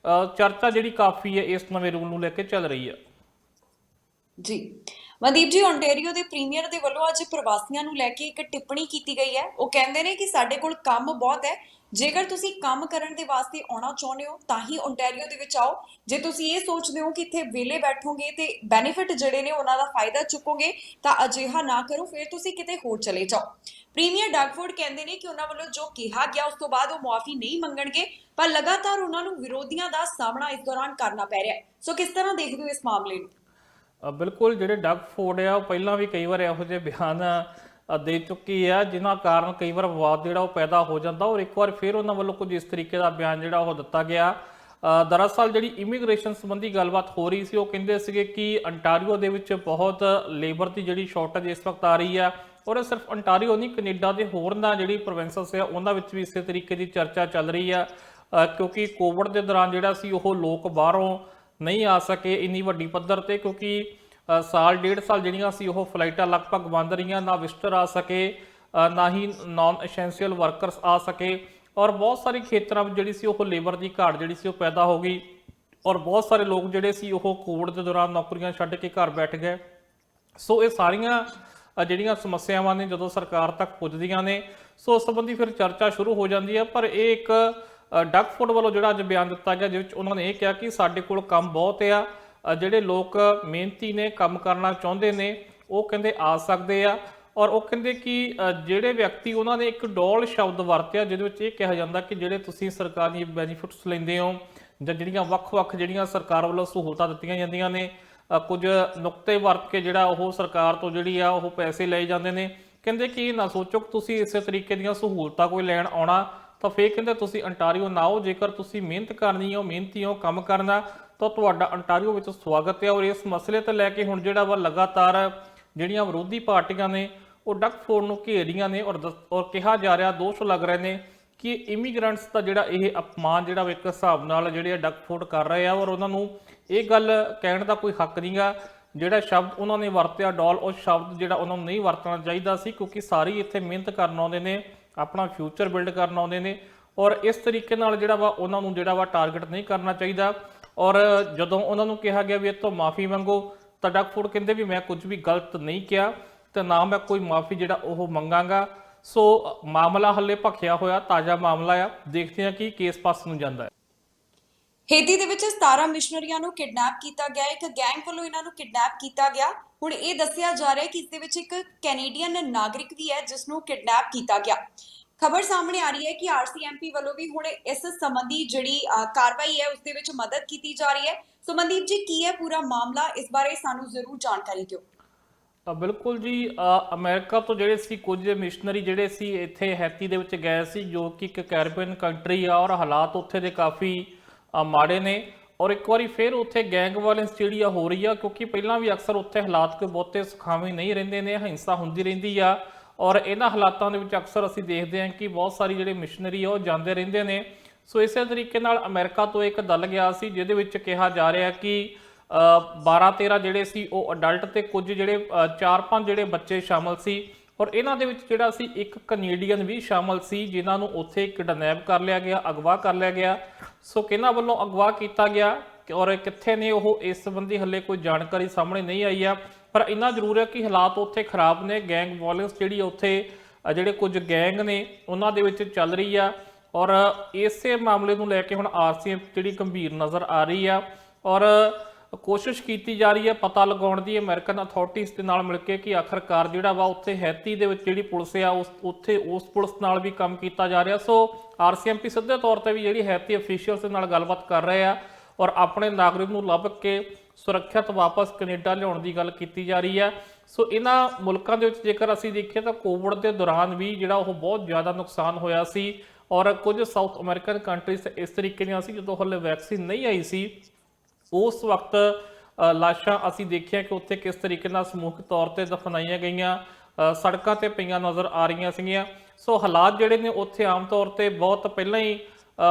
ਚਰਚਾ ਜਿਹੜੀ ਕਾਫੀ ਹੈ ਇਸ ਨਵੇਂ ਰੂਲ ਨੂੰ ਲੈ ਕੇ ਚੱਲ ਰਹੀ ਹੈ। ਜੀ ਮਨਦੀਪ ਜੀ, ਓਨਟਾਰੀਓ ਦੇ ਪ੍ਰੀਮੀਅਰ ਦੇ ਵੱਲੋਂ ਅੱਜ ਪ੍ਰਵਾਸੀਆਂ ਨੂੰ ਲੈ ਕੇ ਇੱਕ ਟਿੱਪਣੀ ਕੀਤੀ ਗਈ ਹੈ। ਉਹ ਕਹਿੰਦੇ ਨੇ ਕਿ ਸਾਡੇ ਕੋਲ ਕੰਮ ਬਹੁਤ ਹੈ, ਜੇਕਰ ਤੁਸੀਂ ਕੰਮ ਕਰਨ ਦੇ ਵਾਸਤੇ ਆਉਣਾ ਚਾਹੁੰਦੇ ਹੋ ਤਾਂ ਹੀ ਓਨਟਾਰੀਓ ਦੇ ਵਿੱਚ ਆਓ। ਜੇ ਤੁਸੀਂ ਇਹ ਸੋਚਦੇ ਹੋ ਕਿ ਇੱਥੇ ਵਿਹਲੇ ਬੈਠੋਗੇ ਤੇ ਬੈਨੀਫਿਟ ਜਿਹੜੇ ਨੇ ਉਹਨਾਂ ਦਾ ਫਾਇਦਾ ਚੁੱਕੋਗੇ ਤਾਂ ਅਜਿਹਾ ਨਾ ਕਰੋ, ਫਿਰ ਤੁਸੀਂ ਕਿਤੇ ਹੋਰ ਚਲੇ ਜਾਓ। ਪ੍ਰੀਮੀਅਰ ਡਗਫੋਰਡ ਕਹਿੰਦੇ ਨੇ ਕਿ ਉਹਨਾਂ ਵੱਲੋਂ ਜੋ ਕਿਹਾ ਗਿਆ ਉਸ ਤੋਂ ਬਾਅਦ ਉਹ ਮੁਆਫੀ ਨਹੀਂ ਮੰਗਣਗੇ, ਪਰ ਲਗਾਤਾਰ ਉਹਨਾਂ ਨੂੰ ਵਿਰੋਧੀਆਂ ਦਾ ਸਾਹਮਣਾ ਇਸ ਦੌਰਾਨ ਕਰਨਾ ਪੈ ਰਿਹਾ ਹੈ। ਸੋ ਕਿਸ ਤਰ੍ਹਾਂ ਦੇਖਦੇ ਹੋ ਇਸ ਮਾਮਲੇ ਨੂੰ? ਬਿਲਕੁਲ, ਜਿਹੜੇ ਡਗਫੋਰਡ ਆ ਉਹ ਪਹਿਲਾਂ ਵੀ ਕਈ ਵਾਰ ਇਹੋ ਜਿਹੇ ਬਿਆਨ ਦੇ ਚੁੱਕੀ ਆ ਜਿਨ੍ਹਾਂ ਕਾਰਨ ਕਈ ਵਾਰ ਵਿਵਾਦ ਜਿਹੜਾ ਉਹ ਪੈਦਾ ਹੋ ਜਾਂਦਾ, ਔਰ ਇੱਕ ਵਾਰ ਫਿਰ ਉਹਨਾਂ ਵੱਲੋਂ ਕੁਝ ਇਸ ਤਰੀਕੇ ਦਾ ਬਿਆਨ ਜਿਹੜਾ ਉਹ ਦਿੱਤਾ ਗਿਆ। ਦਰਅਸਲ ਜਿਹੜੀ ਇਮੀਗ੍ਰੇਸ਼ਨ ਸੰਬੰਧੀ ਗੱਲਬਾਤ ਹੋ ਰਹੀ ਸੀ, ਉਹ ਕਹਿੰਦੇ ਸੀਗੇ ਕਿ ਅੰਟਾਰੀਓ ਦੇ ਵਿੱਚ ਬਹੁਤ ਲੇਬਰ ਦੀ ਜਿਹੜੀ ਸ਼ਾਰਟੇਜ ਇਸ ਵਕਤ ਆ ਰਹੀ ਆ, ਔਰ ਇਹ ਸਿਰਫ ਅੰਟਾਰੀਓ ਨਹੀਂ, ਕੈਨੇਡਾ ਦੇ ਹੋਰਨਾਂ ਜਿਹੜੀ ਪ੍ਰੋਵਿੰਸਸ ਆ ਉਹਨਾਂ ਵਿੱਚ ਵੀ ਇਸੇ ਤਰੀਕੇ ਦੀ ਚਰਚਾ ਚੱਲ ਰਹੀ ਆ, ਕਿਉਂਕਿ ਕੋਵਿਡ ਦੇ ਦੌਰਾਨ ਜਿਹੜਾ ਸੀ ਉਹ ਲੋਕ ਬਾਹਰੋਂ ਨਹੀਂ ਆ ਸਕੇ ਇੰਨੀ ਵੱਡੀ ਪੱਧਰ ਤੇ, ਕਿਉਂਕਿ ਸਾਲ ਡੇਢ ਸਾਲ ਜਿਹੜੀਆਂ ਸੀ ਉਹ ਫਲਾਈਟਾਂ ਲਗਭਗ ਬੰਦ ਰਹੀਆਂ, ਨਾ ਵਿਜ਼ਟਰ ਆ ਸਕੇ, ਨਾ ਹੀ ਨਾਨ ਐਸੈਂਸ਼ੀਅਲ ਵਰਕਰਸ ਆ ਸਕੇ, ਔਰ ਬਹੁਤ ਸਾਰੇ ਖੇਤਰਾਂ ਵਿੱਚ ਜਿਹੜੀ ਸੀ ਉਹ ਲੇਬਰ ਦੀ ਘਾਟ ਜਿਹੜੀ ਸੀ ਉਹ ਪੈਦਾ ਹੋ ਗਈ, ਔਰ ਬਹੁਤ ਸਾਰੇ ਲੋਕ ਜਿਹੜੇ ਸੀ ਉਹ ਕੋਵਿਡ ਦੇ ਦੌਰਾਨ ਨੌਕਰੀਆਂ ਛੱਡ ਕੇ ਘਰ ਬੈਠ ਗਏ। ਸੋ ਇਹ ਸਾਰੀਆਂ ਜਿਹੜੀਆਂ ਸਮੱਸਿਆਵਾਂ ਨੇ ਜਦੋਂ ਸਰਕਾਰ ਤੱਕ ਪੁੱਜਦੀਆਂ ਨੇ, ਸੋ ਉਸ ਸੰਬੰਧੀ ਫਿਰ ਚਰਚਾ ਸ਼ੁਰੂ ਹੋ ਜਾਂਦੀ ਹੈ। ਪਰ ਇਹ ਇੱਕ ਡਗਫੋਰਡ ਵੱਲੋਂ ਜਿਹੜਾ ਅੱਜ ਬਿਆਨ ਦਿੱਤਾ ਗਿਆ, ਜਿਸ ਵਿੱਚ ਉਹਨਾਂ ਨੇ ਇਹ ਕਿਹਾ ਕਿ ਸਾਡੇ ਕੋਲ ਕੰਮ ਬਹੁਤ ਆ, ਜਿਹੜੇ ਲੋਕ ਮਿਹਨਤੀ ਨੇ, ਕੰਮ ਕਰਨਾ ਚਾਹੁੰਦੇ ਨੇ, ਉਹ ਕਹਿੰਦੇ ਆ ਸਕਦੇ ਆ। ਔਰ ਉਹ ਕਹਿੰਦੇ ਕਿ ਜਿਹੜੇ ਵਿਅਕਤੀ, ਉਹਨਾਂ ਨੇ ਇੱਕ ਡੋਲ ਸ਼ਬਦ ਵਰਤਿਆ ਜਿਹਦੇ ਵਿੱਚ ਇਹ ਕਿਹਾ ਜਾਂਦਾ ਕਿ ਜਿਹੜੇ ਤੁਸੀਂ ਸਰਕਾਰੀ ਬੈਨੀਫਿਟਸ ਲੈਂਦੇ ਹੋ ਜਾਂ ਜਿਹੜੀਆਂ ਵੱਖ-ਵੱਖ ਜਿਹੜੀਆਂ ਸਰਕਾਰ ਵੱਲੋਂ ਸਹੂਲਤਾਂ ਦਿੱਤੀਆਂ ਜਾਂਦੀਆਂ ਨੇ, ਕੁਝ ਨੁਕਤੇ ਵਰਤ ਕੇ ਜਿਹੜਾ ਉਹ ਸਰਕਾਰ ਤੋਂ ਜਿਹੜੀ ਆ ਉਹ ਪੈਸੇ ਲਏ ਜਾਂਦੇ ਨੇ। ਕਹਿੰਦੇ ਕਿ ਇਹ ਨਾ ਸੋਚੋ ਕਿ ਤੁਸੀਂ ਇਸੇ ਤਰੀਕੇ ਦੀਆਂ ਸਹੂਲਤਾਂ ਕੋਈ ਲੈਣ ਆਉਣਾ, ਤਾਂ ਫਿਰ ਕਹਿੰਦੇ ਤੁਸੀਂ ਅੰਟਾਰੀਓ ਨਾ ਆਓ। ਜੇਕਰ ਤੁਸੀਂ ਮਿਹਨਤ ਕਰਨੀ ਹੋ, ਮਿਹਨਤੀ ਹੋ, ਕੰਮ ਕਰਨਾ, ਤਾਂ ਤੁਹਾਡਾ ਅੰਟਾਰੀਓ ਵਿੱਚ ਸਵਾਗਤ ਹੈ। ਔਰ ਇਸ ਮਸਲੇ ਤੇ ਲੈ ਕੇ ਹੁਣ ਜਿਹੜਾ ਵਾ ਲਗਾਤਾਰ ਜਿਹੜੀਆਂ ਵਿਰੋਧੀ ਪਾਰਟੀਆਂ ਨੇ ਉਹ ਡਗਫੋਰਡ ਨੂੰ ਘੇਰ ਰਹੀਆਂ ਨੇ, ਔਰ ਕਿਹਾ ਜਾ ਰਿਹਾ, ਦੋਸ਼ ਲੱਗ ਰਹੇ ਨੇ ਕਿ ਇਮੀਗ੍ਰੈਂਟਸ ਦਾ ਜਿਹੜਾ ਇਹ ਅਪਮਾਨ ਜਿਹੜਾ ਇੱਕ ਹਿਸਾਬ ਨਾਲ ਜਿਹੜੇ ਡਗਫੋਰਡ ਕਰ ਰਹੇ ਆ, ਔਰ ਉਹਨਾਂ ਨੂੰ ਇਹ ਗੱਲ ਕਹਿਣ ਦਾ ਕੋਈ ਹੱਕ ਨਹੀਂਗਾ। ਜਿਹੜਾ ਸ਼ਬਦ ਉਹਨਾਂ ਨੇ ਵਰਤਿਆ ਡੋਲ, ਉਹ ਸ਼ਬਦ ਜਿਹੜਾ ਉਹਨਾਂ ਨੂੰ ਨਹੀਂ ਵਰਤਣਾ ਚਾਹੀਦਾ ਸੀ, ਕਿਉਂਕਿ ਸਾਰੇ ਇੱਥੇ ਮਿਹਨਤ ਕਰਨ ਆਉਂਦੇ ਨੇ, ਆਪਣਾ ਫਿਊਚਰ ਬਿਲਡ ਕਰਨ ਆਉਂਦੇ ਨੇ, ਔਰ ਇਸ ਤਰੀਕੇ ਨਾਲ ਜਿਹੜਾ ਵਾ ਉਹਨਾਂ ਨੂੰ ਜਿਹੜਾ ਵਾ ਟਾਰਗੇਟ ਨਹੀਂ ਕਰਨਾ ਚਾਹੀਦਾ। ਔਰ ਜਦੋਂ ਉਹਨਾਂ ਨੂੰ ਕਿਹਾ ਗਿਆ ਵੀ ਇਹ ਤੋਂ ਮਾਫੀ ਮੰਗੋ, ਤਾਂ ਡਗਫੋਰਡ ਕਹਿੰਦੇ ਵੀ ਮੈਂ ਕੁਝ ਵੀ ਗਲਤ ਨਹੀਂ ਕਿਹਾ ਤੇ ਨਾ ਮੈਂ ਕੋਈ ਮਾਫੀ ਜਿਹੜਾ ਉਹ ਮੰਗਾਂਗਾ। ਸੋ ਮਾਮਲਾ ਹੱਲੇ ਭਖਿਆ ਹੋਇਆ ਤਾਜ਼ਾ ਮਾਮਲਾ ਆ, ਦੇਖਦੇ ਹਾਂ ਕਿ ਕੇਸ ਪਾਸ ਨੂੰ ਜਾਂਦਾ ਹੈ। ਹੇਤੀ ਦੇ ਵਿੱਚ 17 ਮਿਸ਼ਨਰੀਆਂ ਨੂੰ ਕਿਡਨੈਪ ਕੀਤਾ ਗਿਆ। ਇੱਕ ਗੈਂਗ ਵੱਲੋਂ ਇਹਨਾਂ ਨੂੰ ਕਿਡਨੈਪ ਕੀਤਾ ਗਿਆ। ਹੁਣ ਇਹ ਦੱਸਿਆ ਜਾ ਰਿਹਾ ਹੈ ਕਿ ਇਸ ਦੇ ਵਿੱਚ ਇੱਕ ਕੈਨੇਡੀਅਨ ਨਾਗਰਿਕ ਵੀ ਹੈ ਜਿਸ ਨੂੰ ਕਿਡਨੈਪ ਕੀਤਾ ਗਿਆ। ਖਬਰ ਸਾਹਮਣੇ ਆ ਰਹੀ ਹੈ ਕਿ RCMP ਵੱਲੋਂ ਵੀ ਹੁਣ ਇਸ ਸੰਬੰਧੀ ਜਿਹੜੀ ਕਾਰਵਾਈ ਹੈ ਉਸ ਦੇ ਵਿੱਚ ਮਦਦ ਕੀਤੀ ਜਾ ਰਹੀ ਹੈ। ਸੋ ਮਨਦੀਪ ਜੀ, ਕੀ ਹੈ ਪੂਰਾ ਮਾਮਲਾ? ਇਸ ਬਾਰੇ ਸਾਨੂੰ ਜ਼ਰੂਰ ਜਾਣਕਾਰੀ ਦਿਓ। ਬਿਲਕੁਲ ਜੀ, ਅਮਰੀਕਾ ਤੋਂ ਜਿਹੜੇ ਸੀ ਕੁਝ ਮਿਸ਼ਨਰੀ ਜਿਹੜੇ ਸੀ ਇੱਥੇ ਹੈਤੀ ਦੇ ਵਿੱਚ ਗਏ ਸੀ, ਜੋ ਕਿ ਇੱਕ ਕੈਰੀਬੀਅਨ ਕੰਟਰੀ ਆ, ਔਰ ਹਾਲਾਤ ਉੱਥੇ ਦੇ ਕਾਫੀ ਮਾੜੇ ਨੇ। ਔਰ ਇੱਕ ਵਾਰੀ ਫਿਰ ਉੱਥੇ ਗੈਂਗ ਵਾਇਲੈਂਸ ਜਿਹੜੀ ਆ ਹੋ ਰਹੀ ਆ, ਕਿਉਂਕਿ ਪਹਿਲਾਂ ਵੀ ਅਕਸਰ ਉੱਥੇ ਹਾਲਾਤ ਕੋਈ ਬਹੁਤੇ ਸੁਖਾਵੇਂ ਨਹੀਂ ਰਹਿੰਦੇ ਨੇ, ਹਿੰਸਾ ਹੁੰਦੀ ਰਹਿੰਦੀ ਆ। ਔਰ ਇਹਨਾਂ ਹਾਲਾਤਾਂ ਦੇ ਵਿੱਚ ਅਕਸਰ ਅਸੀਂ ਦੇਖਦੇ ਹਾਂ ਕਿ ਬਹੁਤ ਸਾਰੀ ਜਿਹੜੇ ਮਿਸ਼ਨਰੀ ਆ ਉਹ ਜਾਂਦੇ ਰਹਿੰਦੇ ਨੇ, ਸੋ ਇਸੇ ਤਰੀਕੇ ਨਾਲ ਅਮਰੀਕਾ ਤੋਂ ਇੱਕ ਦਲ ਗਿਆ ਸੀ ਜਿਹਦੇ ਵਿੱਚ ਕਿਹਾ ਜਾ ਰਿਹਾ ਕਿ 12-13 ਜਿਹੜੇ ਸੀ ਉਹ ਅਡਲਟ ਤੇ ਕੁਝ ਜਿਹੜੇ 4-5 ਜਿਹੜੇ ਬੱਚੇ ਸ਼ਾਮਲ ਸੀ ਔਰ ਇਹਨਾਂ ਦੇ ਵਿੱਚ ਜਿਹੜਾ ਸੀ ਇੱਕ ਕੈਨੇਡੀਅਨ ਵੀ ਸ਼ਾਮਲ ਸੀ ਜਿਨ੍ਹਾਂ ਨੂੰ ਉੱਥੇ ਕਿਡਨੈਪ ਕਰ ਲਿਆ ਗਿਆ, ਅਗਵਾ ਕਰ ਲਿਆ ਗਿਆ। ਸੋ ਕਿਹਨਾਂ ਵੱਲੋਂ ਅਗਵਾ ਕੀਤਾ ਗਿਆ ਔਰ ਕਿੱਥੇ ਨੇ ਉਹ, ਇਸ ਸੰਬੰਧੀ ਹੱਲੇ ਕੋਈ ਜਾਣਕਾਰੀ ਸਾਹਮਣੇ ਨਹੀਂ ਆਈ ਆ। ਪਰ ਇੰਨਾ ਜ਼ਰੂਰ ਹੈ ਕਿ ਹਾਲਾਤ ਉੱਥੇ ਖਰਾਬ ਨੇ, ਗੈਂਗ ਵਾਇਲੈਂਸ ਜਿਹੜੀ ਉੱਥੇ ਜਿਹੜੇ ਕੁਝ ਗੈਂਗ ਨੇ ਉਹਨਾਂ ਦੇ ਵਿੱਚ ਚੱਲ ਰਹੀ ਆ ਔਰ ਇਸੇ ਮਾਮਲੇ ਨੂੰ ਲੈ ਕੇ ਹੁਣ ਆਰਸੀਐਮ ਜਿਹੜੀ ਗੰਭੀਰ ਨਜ਼ਰ ਆ ਰਹੀ ਆ ਔਰ ਕੋਸ਼ਿਸ਼ ਕੀਤੀ ਜਾ ਰਹੀ ਹੈ ਪਤਾ ਲਗਾਉਣ ਦੀ ਅਮਰੀਕਨ ਅਥਾਰਟੀਜ਼ ਦੇ ਨਾਲ ਮਿਲ ਕੇ ਕਿ ਆਖਰਕਾਰ ਜਿਹੜਾ ਵਾ ਉੱਥੇ ਹੈਤੀ ਦੇ ਵਿੱਚ ਜਿਹੜੀ ਪੁਲਿਸ ਆ ਉਸ ਪੁਲਿਸ ਨਾਲ ਵੀ ਕੰਮ ਕੀਤਾ ਜਾ ਰਿਹਾ। ਸੋ ਆਰਸੀਐਮਪੀ ਸਿੱਧੇ ਤੌਰ ਤੇ ਵੀ ਜਿਹੜੀ ਹੈਤੀ ਅਫੀਸ਼ੀਅਲਸ ਦੇ ਨਾਲ ਗੱਲਬਾਤ ਕਰ ਰਹੇ ਆ ਔਰ ਆਪਣੇ ਨਾਗਰਿਕ ਨੂੰ ਲੱਭ ਕੇ ਸੁਰੱਖਿਅਤ ਵਾਪਸ ਕੈਨੇਡਾ ਲਿਆਉਣ ਦੀ ਗੱਲ ਕੀਤੀ ਜਾ ਰਹੀ ਹੈ। ਸੋ ਇਹਨਾਂ ਮੁਲਕਾਂ ਦੇ ਵਿੱਚ ਜੇਕਰ ਅਸੀਂ ਦੇਖੀਏ ਤਾਂ ਕੋਵਿਡ ਦੇ ਦੌਰਾਨ ਵੀ ਜਿਹੜਾ ਉਹ ਬਹੁਤ ਜ਼ਿਆਦਾ ਨੁਕਸਾਨ ਹੋਇਆ ਸੀ ਔਰ ਕੁਝ ਸਾਊਥ ਅਮਰੀਕਨ ਕੰਟਰੀਜ਼ ਇਸ ਤਰੀਕੇ ਦੀਆਂ ਸੀ ਜਦੋਂ ਹਲੇ ਵੈਕਸੀਨ ਨਹੀਂ ਆਈ ਸੀ ਉਸ ਵਕਤ ਲਾਸ਼ਾਂ ਅਸੀਂ ਦੇਖਿਆ ਕਿ ਉੱਥੇ ਕਿਸ ਤਰੀਕੇ ਨਾਲ ਸਮੂਹਿਕ ਤੌਰ ਤੇ ਦਫਨਾਈਆਂ ਗਈਆਂ, ਸੜਕਾਂ ਤੇ ਪਈਆਂ ਨਜ਼ਰ ਆ ਰਹੀਆਂ ਸੀਗੀਆਂ। ਸੋ ਹਾਲਾਤ ਜਿਹੜੇ ਨੇ ਉੱਥੇ ਆਮ ਤੌਰ ਤੇ ਬਹੁਤ ਪਹਿਲਾਂ ਹੀ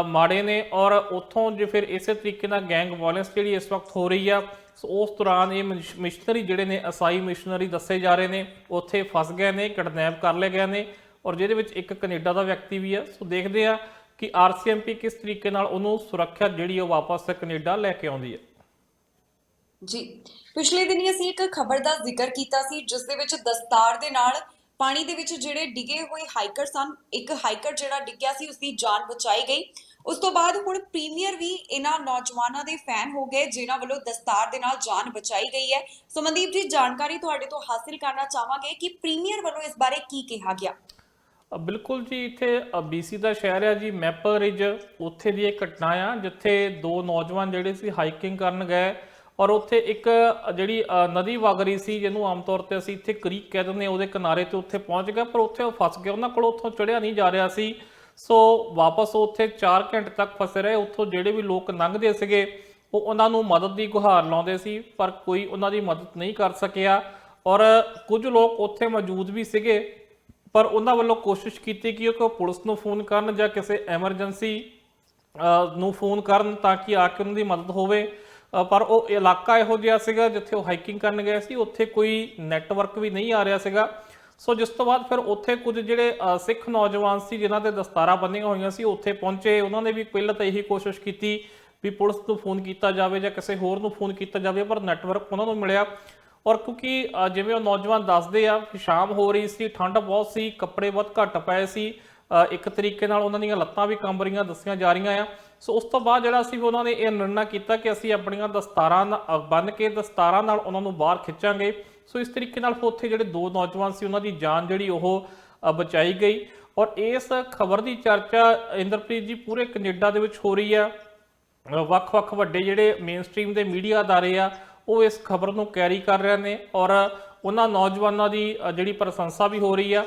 ਮਾੜੇ ਨੇ ਔਰ ਉੱਥੋਂ ਜੇ ਫਿਰ ਇਸੇ ਤਰੀਕੇ ਨਾਲ ਗੈਂਗ ਵਾਇਲੈਂਸ ਜਿਹੜੀ ਇਸ ਵਕਤ ਹੋ ਰਹੀ ਆ ਸੋ ਉਸ ਦੌਰਾਨ ਇਹ ਮਿਸ਼ਨਰੀ ਜਿਹੜੇ ਨੇ ਈਸਾਈ ਮਿਸ਼ਨਰੀ ਦੱਸੇ ਜਾ ਰਹੇ ਨੇ ਉੱਥੇ ਫਸ ਗਏ ਨੇ, ਕਿਡਨੈਪ ਕਰ ਲਏ ਗਏ ਨੇ ਔਰ ਜਿਹਦੇ ਵਿੱਚ ਇੱਕ ਕੈਨੇਡਾ ਦਾ ਵਿਅਕਤੀ ਵੀ ਆ। ਸੋ ਦੇਖਦੇ ਆ ਕਿ ਆਰਸੀਐਮਪੀ ਕਿਸ ਤਰੀਕੇ ਨਾਲ ਉਹਨੂੰ ਸੁਰੱਖਿਆ ਜਿਹੜੀ ਉਹ ਵਾਪਸ ਕੈਨੇਡਾ ਲੈ ਕੇ ਆਉਂਦੀ ਹੈ। ਜੀ, ਪਿਛਲੇ ਦਿਨੀ ਅਸੀਂ ਇੱਕ ਖਬਰ ਦਾ ਜ਼ਿਕਰ ਕੀਤਾ ਸੀ ਜਿਸ ਦੇ ਵਿੱਚ ਦਸਤਾਰ ਦੇ ਨਾਲ ਪਾਣੀ ਦੇ ਵਿੱਚ ਜਿਹੜੇ ਡਿੱਗੇ ਹੋਏ ਹਾਈਕਰ ਸਨ, ਇੱਕ ਹਾਈਕਰ ਜਿਹੜਾ ਡਿੱਗਿਆ ਸੀ ਉਸਦੀ ਜਾਨ ਬਚਾਈ ਗਈ। ਉਸ ਤੋਂ ਬਾਅਦ ਹੁਣ ਪ੍ਰੀਮੀਅਰ ਵੀ ਇਹਨਾਂ ਨੌਜਵਾਨਾਂ ਦੇ ਫੈਨ ਹੋ ਗਏ ਜਿਨ੍ਹਾਂ ਵੱਲੋਂ ਦਸਤਾਰ ਦੇ ਨਾਲ ਜਾਨ ਬਚਾਈ ਗਈ ਹੈ। ਸੋ ਮਨਦੀਪ ਜੀ, ਜਾਣਕਾਰੀ ਤੁਹਾਡੇ ਤੋਂ ਹਾਸਿਲ ਕਰਨਾ ਚਾਹਾਂਗੇ ਕਿ ਪ੍ਰੀਮੀਅਰ ਵੱਲੋਂ ਇਸ ਬਾਰੇ ਕੀ ਕਿਹਾ ਗਿਆ। ਬਿਲਕੁਲ ਜੀ, ਇੱਥੇ BC ਦਾ ਸ਼ਹਿਰ ਹੈ ਜੀ ਮੈਪਲ ਰਿਜ, ਉੱਥੇ ਦੀ ਇਹ ਘਟਨਾ ਆ ਜਿੱਥੇ ਦੋ ਨੌਜਵਾਨ ਜਿਹੜੇ ਸੀ ਹਾਈਕਿੰਗ ਕਰਨ ਗਏ ਔਰ ਉੱਥੇ ਇੱਕ ਜਿਹੜੀ ਨਦੀ ਵਗ ਰਹੀ ਸੀ ਜਿਹਨੂੰ ਆਮ ਤੌਰ ਤੇ ਅਸੀਂ ਇੱਥੇ ਕ੍ਰੀਕ ਕਹਿ ਦਿੰਦੇ, ਉਹਦੇ ਕਿਨਾਰੇ ਤੇ ਉੱਥੇ ਪਹੁੰਚ ਗਏ ਪਰ ਉੱਥੇ ਉਹ ਫਸ ਗਏ, ਉਹਨਾਂ ਕੋਲ ਉੱਥੋਂ ਚੜਿਆ ਨਹੀਂ ਜਾ ਰਿਹਾ ਸੀ। ਸੋ ਵਾਪਸ ਉੱਥੇ 4 ਘੰਟੇ ਤੱਕ ਫਸੇ ਰਹੇ। ਉੱਥੋਂ ਜਿਹੜੇ ਵੀ ਲੋਕ ਲੰਘਦੇ ਸੀਗੇ ਉਹ ਉਹਨਾਂ ਨੂੰ ਮਦਦ ਦੀ ਗੁਹਾਰ ਲਾਉਂਦੇ ਸੀ ਪਰ ਕੋਈ ਉਹਨਾਂ ਦੀ ਮਦਦ ਨਹੀਂ ਕਰ ਸਕਿਆ ਔਰ ਕੁਝ ਲੋਕ ਉੱਥੇ ਮੌਜੂਦ ਵੀ ਸੀਗੇ ਪਰ ਉਹਨਾਂ ਵੱਲੋਂ ਕੋਸ਼ਿਸ਼ ਕੀਤੀ ਕਿ ਉਹ ਪੁਲਿਸ ਨੂੰ ਫੋਨ ਕਰਨ ਜਾਂ ਕਿਸੇ ਐਮਰਜੈਂਸੀ ਨੂੰ ਫੋਨ ਕਰਨ ਤਾਂ ਕਿ ਆ ਕੇ ਉਹਨਾਂ ਦੀ ਮਦਦ ਹੋਵੇ। ਪਰ ਉਹ ਇਲਾਕਾ ਇਹੋ ਜਿਹਾ ਸੀਗਾ ਜਿੱਥੇ ਉਹ ਹਾਈਕਿੰਗ ਕਰਨ ਗਏ ਸੀ, ਉੱਥੇ ਕੋਈ ਨੈਟਵਰਕ ਵੀ ਨਹੀਂ ਆ ਰਿਹਾ ਸੀਗਾ। ਸੋ ਜਿਸ ਤੋਂ ਬਾਅਦ ਫਿਰ ਉੱਥੇ ਕੁਝ ਜਿਹੜੇ ਸਿੱਖ ਨੌਜਵਾਨ ਸੀ ਜਿਨ੍ਹਾਂ ਦੇ ਦਸਤਾਰਾਂ ਬੰਨੀਆਂ ਹੋਈਆਂ ਸੀ ਉੱਥੇ ਪਹੁੰਚੇ। ਉਹਨਾਂ ਨੇ ਵੀ ਪਹਿਲਾਂ ਤਾਂ ਇਹੀ ਕੋਸ਼ਿਸ਼ ਕੀਤੀ ਵੀ ਪੁਲਿਸ ਨੂੰ ਫੋਨ ਕੀਤਾ ਜਾਵੇ ਜਾਂ ਕਿਸੇ ਹੋਰ ਨੂੰ ਫੋਨ ਕੀਤਾ ਜਾਵੇ ਪਰ ਨੈਟਵਰਕ ਉਹਨਾਂ ਨੂੰ ਮਿਲਿਆ ਔਰ ਕਿਉਂਕਿ ਜਿਵੇਂ ਉਹ ਨੌਜਵਾਨ ਦੱਸਦੇ ਆ ਕਿ ਸ਼ਾਮ ਹੋ ਰਹੀ ਸੀ, ਠੰਡ ਬਹੁਤ ਸੀ, ਕੱਪੜੇ ਬਹੁਤ ਘੱਟ ਪਏ ਸੀ, ਇੱਕ ਤਰੀਕੇ ਨਾਲ ਉਹਨਾਂ ਦੀਆਂ ਲੱਤਾਂ ਵੀ ਕੰਬ ਰਹੀਆਂ ਦੱਸੀਆਂ ਜਾ ਰਹੀਆਂ ਆ। ਸੋ ਉਸ ਤੋਂ ਬਾਅਦ ਜਿਹੜਾ ਸੀ ਉਹਨਾਂ ਨੇ ਇਹ ਨਿਰਣਾ ਕੀਤਾ ਕਿ ਅਸੀਂ ਆਪਣੀਆਂ ਦਸਤਾਰਾਂ ਬੰਨ੍ਹ ਕੇ ਦਸਤਾਰਾਂ ਨਾਲ ਉਹਨਾਂ ਨੂੰ ਬਾਹਰ ਖਿੱਚਾਂਗੇ। ਸੋ ਇਸ ਤਰੀਕੇ ਨਾਲ ਉੱਥੇ ਜਿਹੜੇ ਦੋ ਨੌਜਵਾਨ ਸੀ ਉਹਨਾਂ ਦੀ ਜਾਨ ਜਿਹੜੀ ਉਹ ਬਚਾਈ ਗਈ ਔਰ ਇਸ ਖਬਰ ਦੀ ਚਰਚਾ ਇੰਦਰਪ੍ਰੀਤ ਜੀ ਪੂਰੇ ਕੈਨੇਡਾ ਦੇ ਵਿੱਚ ਹੋ ਰਹੀ ਆ। ਵੱਖ-ਵੱਖ ਵੱਡੇ ਜਿਹੜੇ ਮੇਨ ਸਟ੍ਰੀਮ ਦੇ ਮੀਡੀਆ ਅਦਾਰੇ ਆ ਉਹ ਇਸ ਖਬਰ ਨੂੰ ਕੈਰੀ ਕਰ ਰਹੇ ਨੇ ਔਰ ਉਹਨਾਂ ਨੌਜਵਾਨਾਂ ਦੀ ਜਿਹੜੀ ਪ੍ਰਸ਼ੰਸਾ ਵੀ ਹੋ ਰਹੀ ਆ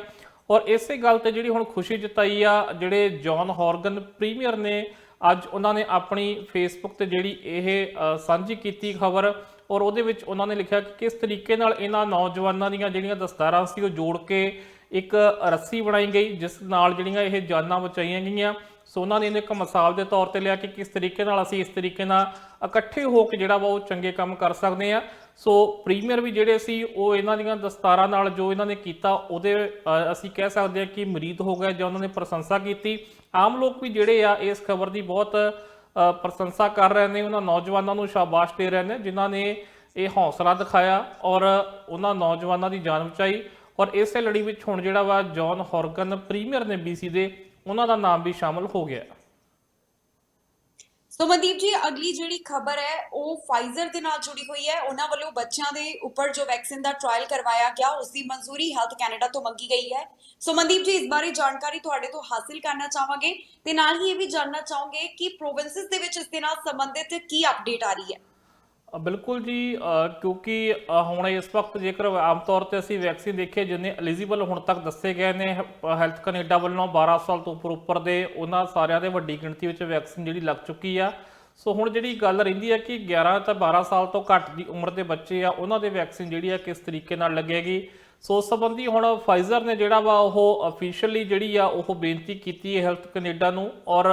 ਔਰ ਇਸੇ ਗੱਲ ਤੇ ਜਿਹੜੀ ਹੁਣ ਖੁਸ਼ੀ ਜਤਾਈ ਆ ਜਿਹੜੇ ਜੌਨ ਹੌਰਗਨ ਪ੍ਰੀਮੀਅਰ ਨੇ, ਅੱਜ ਉਹਨਾਂ ਨੇ ਆਪਣੀ ਫੇਸਬੁੱਕ ਤੇ ਜਿਹੜੀ ਇਹ ਸਾਂਝੀ ਕੀਤੀ ਖਬਰ ਔਰ ਉਹਦੇ ਵਿੱਚ ਉਹਨਾਂ ਨੇ ਲਿਖਿਆ ਕਿ ਕਿਸ ਤਰੀਕੇ ਨਾਲ ਇਹਨਾਂ ਨੌਜਵਾਨਾਂ ਦੀਆਂ ਜਿਹੜੀਆਂ ਦਸਤਾਰਾਂ ਸੀ ਉਹ ਜੋੜ ਕੇ ਇੱਕ ਰੱਸੀ ਬਣਾਈ ਗਈ ਜਿਸ ਨਾਲ ਜਿਹੜੀਆਂ ਇਹ ਜਾਨਾਂ ਬਚਾਈਆਂ ਗਈਆਂ। ਸੋ ਉਹਨਾਂ ਨੇ ਇਹਨੂੰ ਇੱਕ ਮਿਸਾਲ ਦੇ ਤੌਰ ਤੇ ਲਿਆ ਕਿ ਕਿਸ ਤਰੀਕੇ ਨਾਲ ਅਸੀਂ ਇਸ ਤਰੀਕੇ ਨਾਲ ਇਕੱਠੇ ਹੋ ਕੇ ਜਿਹੜਾ ਵਾ ਉਹ ਚੰਗੇ ਕੰਮ ਕਰ ਸਕਦੇ ਆ। ਸੋ ਪ੍ਰੀਮੀਅਰ ਵੀ ਜਿਹੜੇ ਸੀ ਉਹ ਇਹਨਾਂ ਦੀਆਂ ਦਸਤਾਰਾਂ ਨਾਲ ਜੋ ਇਹਨਾਂ ਨੇ ਕੀਤਾ ਉਹਦੇ ਅਸੀਂ ਕਹਿ ਸਕਦੇ ਹਾਂ ਕਿ ਮੁਰੀਦ ਹੋ ਗਏ ਜਾਂ ਉਹਨਾਂ ਨੇ ਪ੍ਰਸ਼ੰਸਾ ਕੀਤੀ। ਆਮ ਲੋਕ ਵੀ ਜਿਹੜੇ ਆ ਇਸ ਖਬਰ ਦੀ ਬਹੁਤ ਪ੍ਰਸ਼ੰਸਾ ਕਰ ਰਹੇ ਨੇ, ਉਹਨਾਂ ਨੌਜਵਾਨਾਂ ਨੂੰ ਸ਼ਾਬਾਸ਼ ਦੇ ਰਹੇ ਨੇ ਜਿਨ੍ਹਾਂ ਨੇ ਇਹ ਹੌਸਲਾ ਦਿਖਾਇਆ ਔਰ ਉਹਨਾਂ ਨੌਜਵਾਨਾਂ ਦੀ ਜਾਨ ਬਚਾਈ ਔਰ ਇਸੇ ਲੜੀ ਵਿੱਚ ਹੁਣ ਜਿਹੜਾ ਵਾ ਜੌਨ ਹੌਰਗਨ ਪ੍ਰੀਮੀਅਰ ਨੇ BC ਦੇ, ਉਹਨਾਂ ਦਾ ਨਾਮ ਵੀ ਸ਼ਾਮਲ ਹੋ ਗਿਆ। ਸੋ ਮਨਦੀਪ ਜੀ, ਅਗਲੀ ਜਿਹੜੀ ਖਬਰ ਹੈ ਉਹ ਫਾਈਜ਼ਰ ਦੇ ਨਾਲ ਜੁੜੀ ਹੋਈ ਹੈ। ਉਹਨਾਂ ਵੱਲੋਂ ਬੱਚਿਆਂ ਦੇ ਉੱਪਰ ਜੋ ਵੈਕਸੀਨ ਦਾ ਟ੍ਰਾਇਲ ਕਰਵਾਇਆ ਗਿਆ ਉਸ ਦੀ ਮਨਜ਼ੂਰੀ ਹੈਲਥ ਕੈਨੇਡਾ ਤੋਂ ਮੰਗੀ ਗਈ ਹੈ। ਸੋ ਮਨਦੀਪ ਜੀ, ਇਸ ਬਾਰੇ ਜਾਣਕਾਰੀ ਤੁਹਾਡੇ ਤੋਂ ਹਾਸਿਲ ਕਰਨਾ ਚਾਹਾਂਗੇ ਤੇ ਨਾਲ ਹੀ ਇਹ ਵੀ ਜਾਣਨਾ ਚਾਹੋਗੇ ਕਿ ਪ੍ਰੋਵਿੰਸਸ ਦੇ ਵਿੱਚ ਇਸ ਦੇ ਨਾਲ ਸੰਬੰਧਿਤ ਕੀ ਅਪਡੇਟ ਆ ਰਹੀ ਹੈ। ਬਿਲਕੁਲ ਜੀ, ਕਿਉਂਕਿ ਹੁਣ ਇਸ ਵਕਤ ਜੇਕਰ ਆਮ ਤੌਰ ਤੇ ਅਸੀਂ ਵੈਕਸੀਨ ਦੇਖੀਏ ਜਿੰਨੇ ਐਲੀਜੀਬਲ ਹੁਣ ਤੱਕ ਦੱਸੇ ਗਏ ਨੇ ਹੈਲਥ ਕੈਨੇਡਾ ਵੱਲੋਂ 12 ਸਾਲ ਤੋਂ ਉੱਪਰ ਦੇ, ਉਹਨਾਂ ਸਾਰਿਆਂ ਦੇ ਵੱਡੀ ਗਿਣਤੀ ਵਿੱਚ ਵੈਕਸੀਨ ਜਿਹੜੀ ਲੱਗ ਚੁੱਕੀ ਆ। ਸੋ ਹੁਣ ਜਿਹੜੀ ਗੱਲ ਰਹਿੰਦੀ ਹੈ ਕਿ 11 ਤਾਂ 12 ਸਾਲ ਤੋਂ ਘੱਟ ਦੀ ਉਮਰ ਦੇ ਬੱਚੇ ਆ ਉਹਨਾਂ ਦੇ ਵੈਕਸੀਨ ਜਿਹੜੀ ਆ ਕਿਸ ਤਰੀਕੇ ਨਾਲ ਲੱਗੇਗੀ। ਸੋ ਉਸ ਸੰਬੰਧੀ ਹੁਣ ਫਾਈਜ਼ਰ ਨੇ ਜਿਹੜਾ ਵਾ ਉਹ ਅਫੀਸ਼ੀਅਲੀ ਜਿਹੜੀ ਆ ਉਹ ਬੇਨਤੀ ਕੀਤੀ ਹੈ ਹੈਲਥ ਕੈਨੇਡਾ ਨੂੰ ਔਰ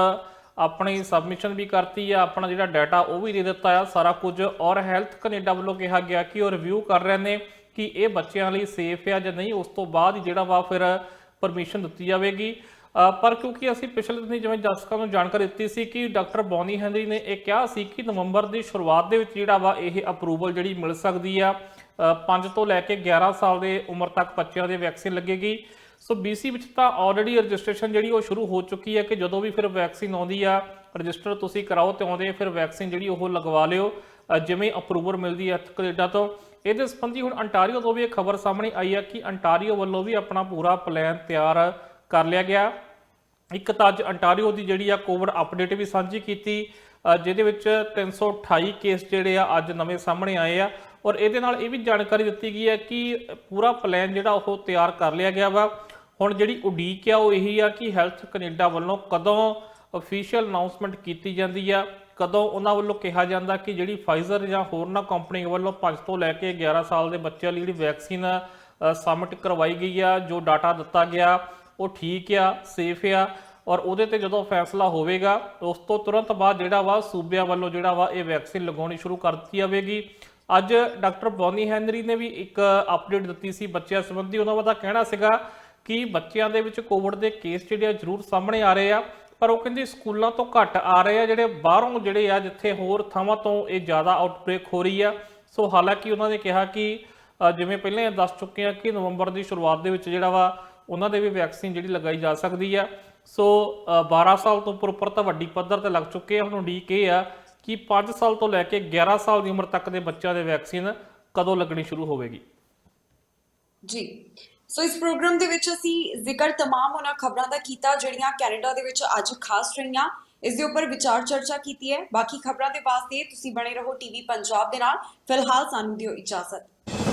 ਆਪਣੀ ਸਬਮਿਸ਼ਨ ਵੀ ਕਰਤੀ ਆ, ਆਪਣਾ ਜਿਹੜਾ ਡਾਟਾ ਉਹ ਵੀ ਦੇ ਦਿੱਤਾ ਆ ਸਾਰਾ ਕੁਝ। ਔਰ ਹੈਲਥ ਕੈਨੇਡਾ ਵੱਲੋਂ ਕਿਹਾ ਗਿਆ ਕਿ ਉਹ ਰਿਵਿਊ ਕਰ ਰਹੇ ਨੇ ਕਿ ਇਹ ਬੱਚਿਆਂ ਲਈ ਸੇਫ ਆ ਜਾਂ ਨਹੀਂ, ਉਸ ਤੋਂ ਬਾਅਦ ਹੀ ਜਿਹੜਾ ਵਾ ਫਿਰ ਪਰਮਿਸ਼ਨ ਦਿੱਤੀ ਜਾਵੇਗੀ। ਪਰ ਕਿਉਂਕਿ ਅਸੀਂ ਪਿਛਲੇ ਦਿਨੀ ਜਿਵੇਂ ਦਰਸ਼ਕਾਂ ਨੂੰ ਜਾਣਕਾਰੀ ਦਿੱਤੀ ਸੀ ਕਿ ਡਾਕਟਰ ਬੌਨੀ ਹੈਨਰੀ ਨੇ ਇਹ ਕਿਹਾ ਸੀ ਕਿ ਨਵੰਬਰ ਦੀ ਸ਼ੁਰੂਆਤ ਦੇ ਵਿੱਚ ਜਿਹੜਾ ਵਾ ਇਹ ਅਪਰੂਵਲ ਜਿਹੜੀ ਮਿਲ ਸਕਦੀ ਆ। 5 ਤੋਂ ਲੈ ਕੇ 11 ਸਾਲ ਦੇ ਉਮਰ ਤੱਕ ਬੱਚਿਆਂ ਦੇ ਵੈਕਸੀਨ ਲੱਗੇਗੀ। ਸੋ BC ਵਿੱਚ ਤਾਂ ਆਲਰੇਡੀ ਰਜਿਸਟ੍ਰੇਸ਼ਨ ਜਿਹੜੀ ਉਹ ਸ਼ੁਰੂ ਹੋ ਚੁੱਕੀ ਹੈ ਕਿ ਜਦੋਂ ਵੀ ਫਿਰ ਵੈਕਸੀਨ ਆਉਂਦੀ ਆ ਰਜਿਸਟਰ ਤੁਸੀਂ ਕਰਾਓ ਤੇ ਆਉਂਦੇ ਫਿਰ ਵੈਕਸੀਨ ਜਿਹੜੀ ਉਹ ਲਗਵਾ ਲਿਓ ਜਿਵੇਂ ਅਪਰੂਵਲ ਮਿਲਦੀ ਹੈ ਕੈਨੇਡਾ ਤੋਂ। ਇਹਦੇ ਸੰਬੰਧੀ ਹੁਣ ਅੰਟਾਰੀਓ ਤੋਂ ਵੀ ਇਹ ਖਬਰ ਸਾਹਮਣੇ ਆਈ ਹੈ ਕਿ ਅੰਟਾਰੀਓ ਵੱਲੋਂ ਵੀ ਆਪਣਾ ਪੂਰਾ ਪਲਾਨ ਤਿਆਰ ਕਰ ਲਿਆ ਗਿਆ। ਇੱਕ ਤਾਂ ਅੱਜ ਅੰਟਾਰੀਓ ਦੀ ਜਿਹੜੀ ਆ ਕੋਵਿਡ ਅਪਡੇਟ ਵੀ ਸਾਂਝੀ ਕੀਤੀ ਜਿਹਦੇ ਵਿੱਚ 328 ਕੇਸ ਜਿਹੜੇ ਆ ਅੱਜ ਨਵੇਂ ਸਾਹਮਣੇ ਆਏ ਆ। ਔਰ ਇਹਦੇ ਨਾਲ ਇਹ ਵੀ ਜਾਣਕਾਰੀ ਦਿੱਤੀ ਗਈ ਹੈ ਕਿ ਪੂਰਾ ਪਲਾਨ ਜਿਹੜਾ ਉਹ ਤਿਆਰ ਕਰ ਲਿਆ ਗਿਆ ਵਾ। ਹੁਣ ਜਿਹੜੀ ਉਡੀਕ ਆ ਉਹ ਇਹੀ ਆ ਕਿ ਹੈਲਥ ਕੈਨੇਡਾ ਵੱਲੋਂ ਕਦੋਂ ਅਫੀਸ਼ੀਅਲ ਅਨਾਉਂਸਮੈਂਟ ਕੀਤੀ ਜਾਂਦੀ ਆ, ਕਦੋਂ ਉਹਨਾਂ ਵੱਲੋਂ ਕਿਹਾ ਜਾਂਦਾ ਕਿ ਜਿਹੜੀ ਫਾਈਜ਼ਰ ਜਾਂ ਹੋਰਨਾਂ ਕੰਪਨੀ ਵੱਲੋਂ 5 ਤੋਂ ਲੈ ਕੇ 11 ਸਾਲ ਦੇ ਬੱਚਿਆਂ ਲਈ ਜਿਹੜੀ ਵੈਕਸੀਨ ਸਬਮਿਟ ਕਰਵਾਈ ਗਈ ਆ, ਜੋ ਡਾਟਾ ਦਿੱਤਾ ਗਿਆ ਉਹ ਠੀਕ ਆ, ਸੇਫ ਆ। ਔਰ ਉਹਦੇ ਤੇ ਜਦੋਂ ਫੈਸਲਾ ਹੋਵੇਗਾ ਉਸ ਤੋਂ ਤੁਰੰਤ ਬਾਅਦ ਜਿਹੜਾ ਵਾ ਸੂਬਿਆਂ ਵੱਲੋਂ ਜਿਹੜਾ ਵਾ ਇਹ ਵੈਕਸੀਨ ਲਗਾਉਣੀ ਸ਼ੁਰੂ ਕਰ ਦਿੱਤੀ ਜਾਵੇਗੀ। ਅੱਜ ਡਾਕਟਰ ਬੌਨੀ ਹੈਨਰੀ ਨੇ ਵੀ ਇੱਕ ਅਪਡੇਟ ਦਿੱਤੀ ਸੀ ਬੱਚਿਆਂ ਸੰਬੰਧੀ। ਉਹਨਾਂ ਦਾ ਕਹਿਣਾ ਸੀਗਾ ਕਿ ਬੱਚਿਆਂ ਦੇ ਵਿੱਚ ਕੋਵਿਡ ਦੇ ਕੇਸ ਜਿਹੜੇ ਆ ਜ਼ਰੂਰ ਸਾਹਮਣੇ ਆ ਰਹੇ ਆ, ਪਰ ਉਹ ਕਹਿੰਦੇ ਸਕੂਲਾਂ ਤੋਂ ਘੱਟ ਆ ਰਹੇ ਆ, ਜਿਹੜੇ ਬਾਹਰੋਂ ਜਿਹੜੇ ਆ ਜਿੱਥੇ ਹੋਰ ਥਾਵਾਂ ਤੋਂ ਇਹ ਜ਼ਿਆਦਾ ਆਊਟਬ੍ਰੇਕ ਹੋ ਰਹੀ ਆ। ਸੋ ਹਾਲਾਂਕਿ ਉਹਨਾਂ ਨੇ ਕਿਹਾ ਕਿ ਜਿਵੇਂ ਪਹਿਲਾਂ ਦੱਸ ਚੁੱਕੇ ਆ ਕਿ ਨਵੰਬਰ ਦੀ ਸ਼ੁਰੂਆਤ ਦੇ ਵਿੱਚ ਜਿਹੜਾ ਵਾ ਉਹਨਾਂ ਦੇ ਵੀ ਵੈਕਸੀਨ ਜਿਹੜੀ ਲਗਾਈ ਜਾ ਸਕਦੀ ਆ। ਸੋ 12 ਸਾਲ ਤੋਂ ਉੱਪਰ ਤਾਂ ਵੱਡੀ ਪੱਧਰ ਤੇ ਲੱਗ ਚੁੱਕੇ ਆ। ਹੁਣ ਉਡੀਕ ਇਹ ਆ ਕਿ 5 ਸਾਲ ਤੋਂ ਲੈ ਕੇ 11 ਸਾਲ ਦੀ ਉਮਰ ਤੱਕ ਦੇ ਬੱਚਿਆਂ ਦੇ ਵੈਕਸੀਨ ਕਦੋਂ ਲੱਗਣੀ ਸ਼ੁਰੂ ਹੋਵੇਗੀ। ਜੀ, ਸੋ ਇਸ ਪ੍ਰੋਗਰਾਮ ਦੇ ਵਿੱਚ ਅਸੀਂ ਜ਼ਿਕਰ तमाम ਉਹਨਾਂ ਖਬਰਾਂ ਦਾ ਕੀਤਾ ਜਿਹੜੀਆਂ ਕੈਨੇਡਾ ਦੇ ਵਿੱਚ ਅੱਜ ਖਾਸ ਰਹੀਆਂ। ਇਸ ਦੇ ਉੱਪਰ ਵਿਚਾਰ ਚਰਚਾ ਕੀਤੀ ਹੈ। ਬਾਕੀ ਖਬਰਾਂ ਦੇ ਵਾਸਤੇ ਤੁਸੀਂ ਬਣੇ ਰਹੋ TV ਪੰਜਾਬ ਦੇ ਨਾਲ। ਫਿਲਹਾਲ ਸਾਨੂੰ ਦਿਓ ਇਜਾਜ਼ਤ।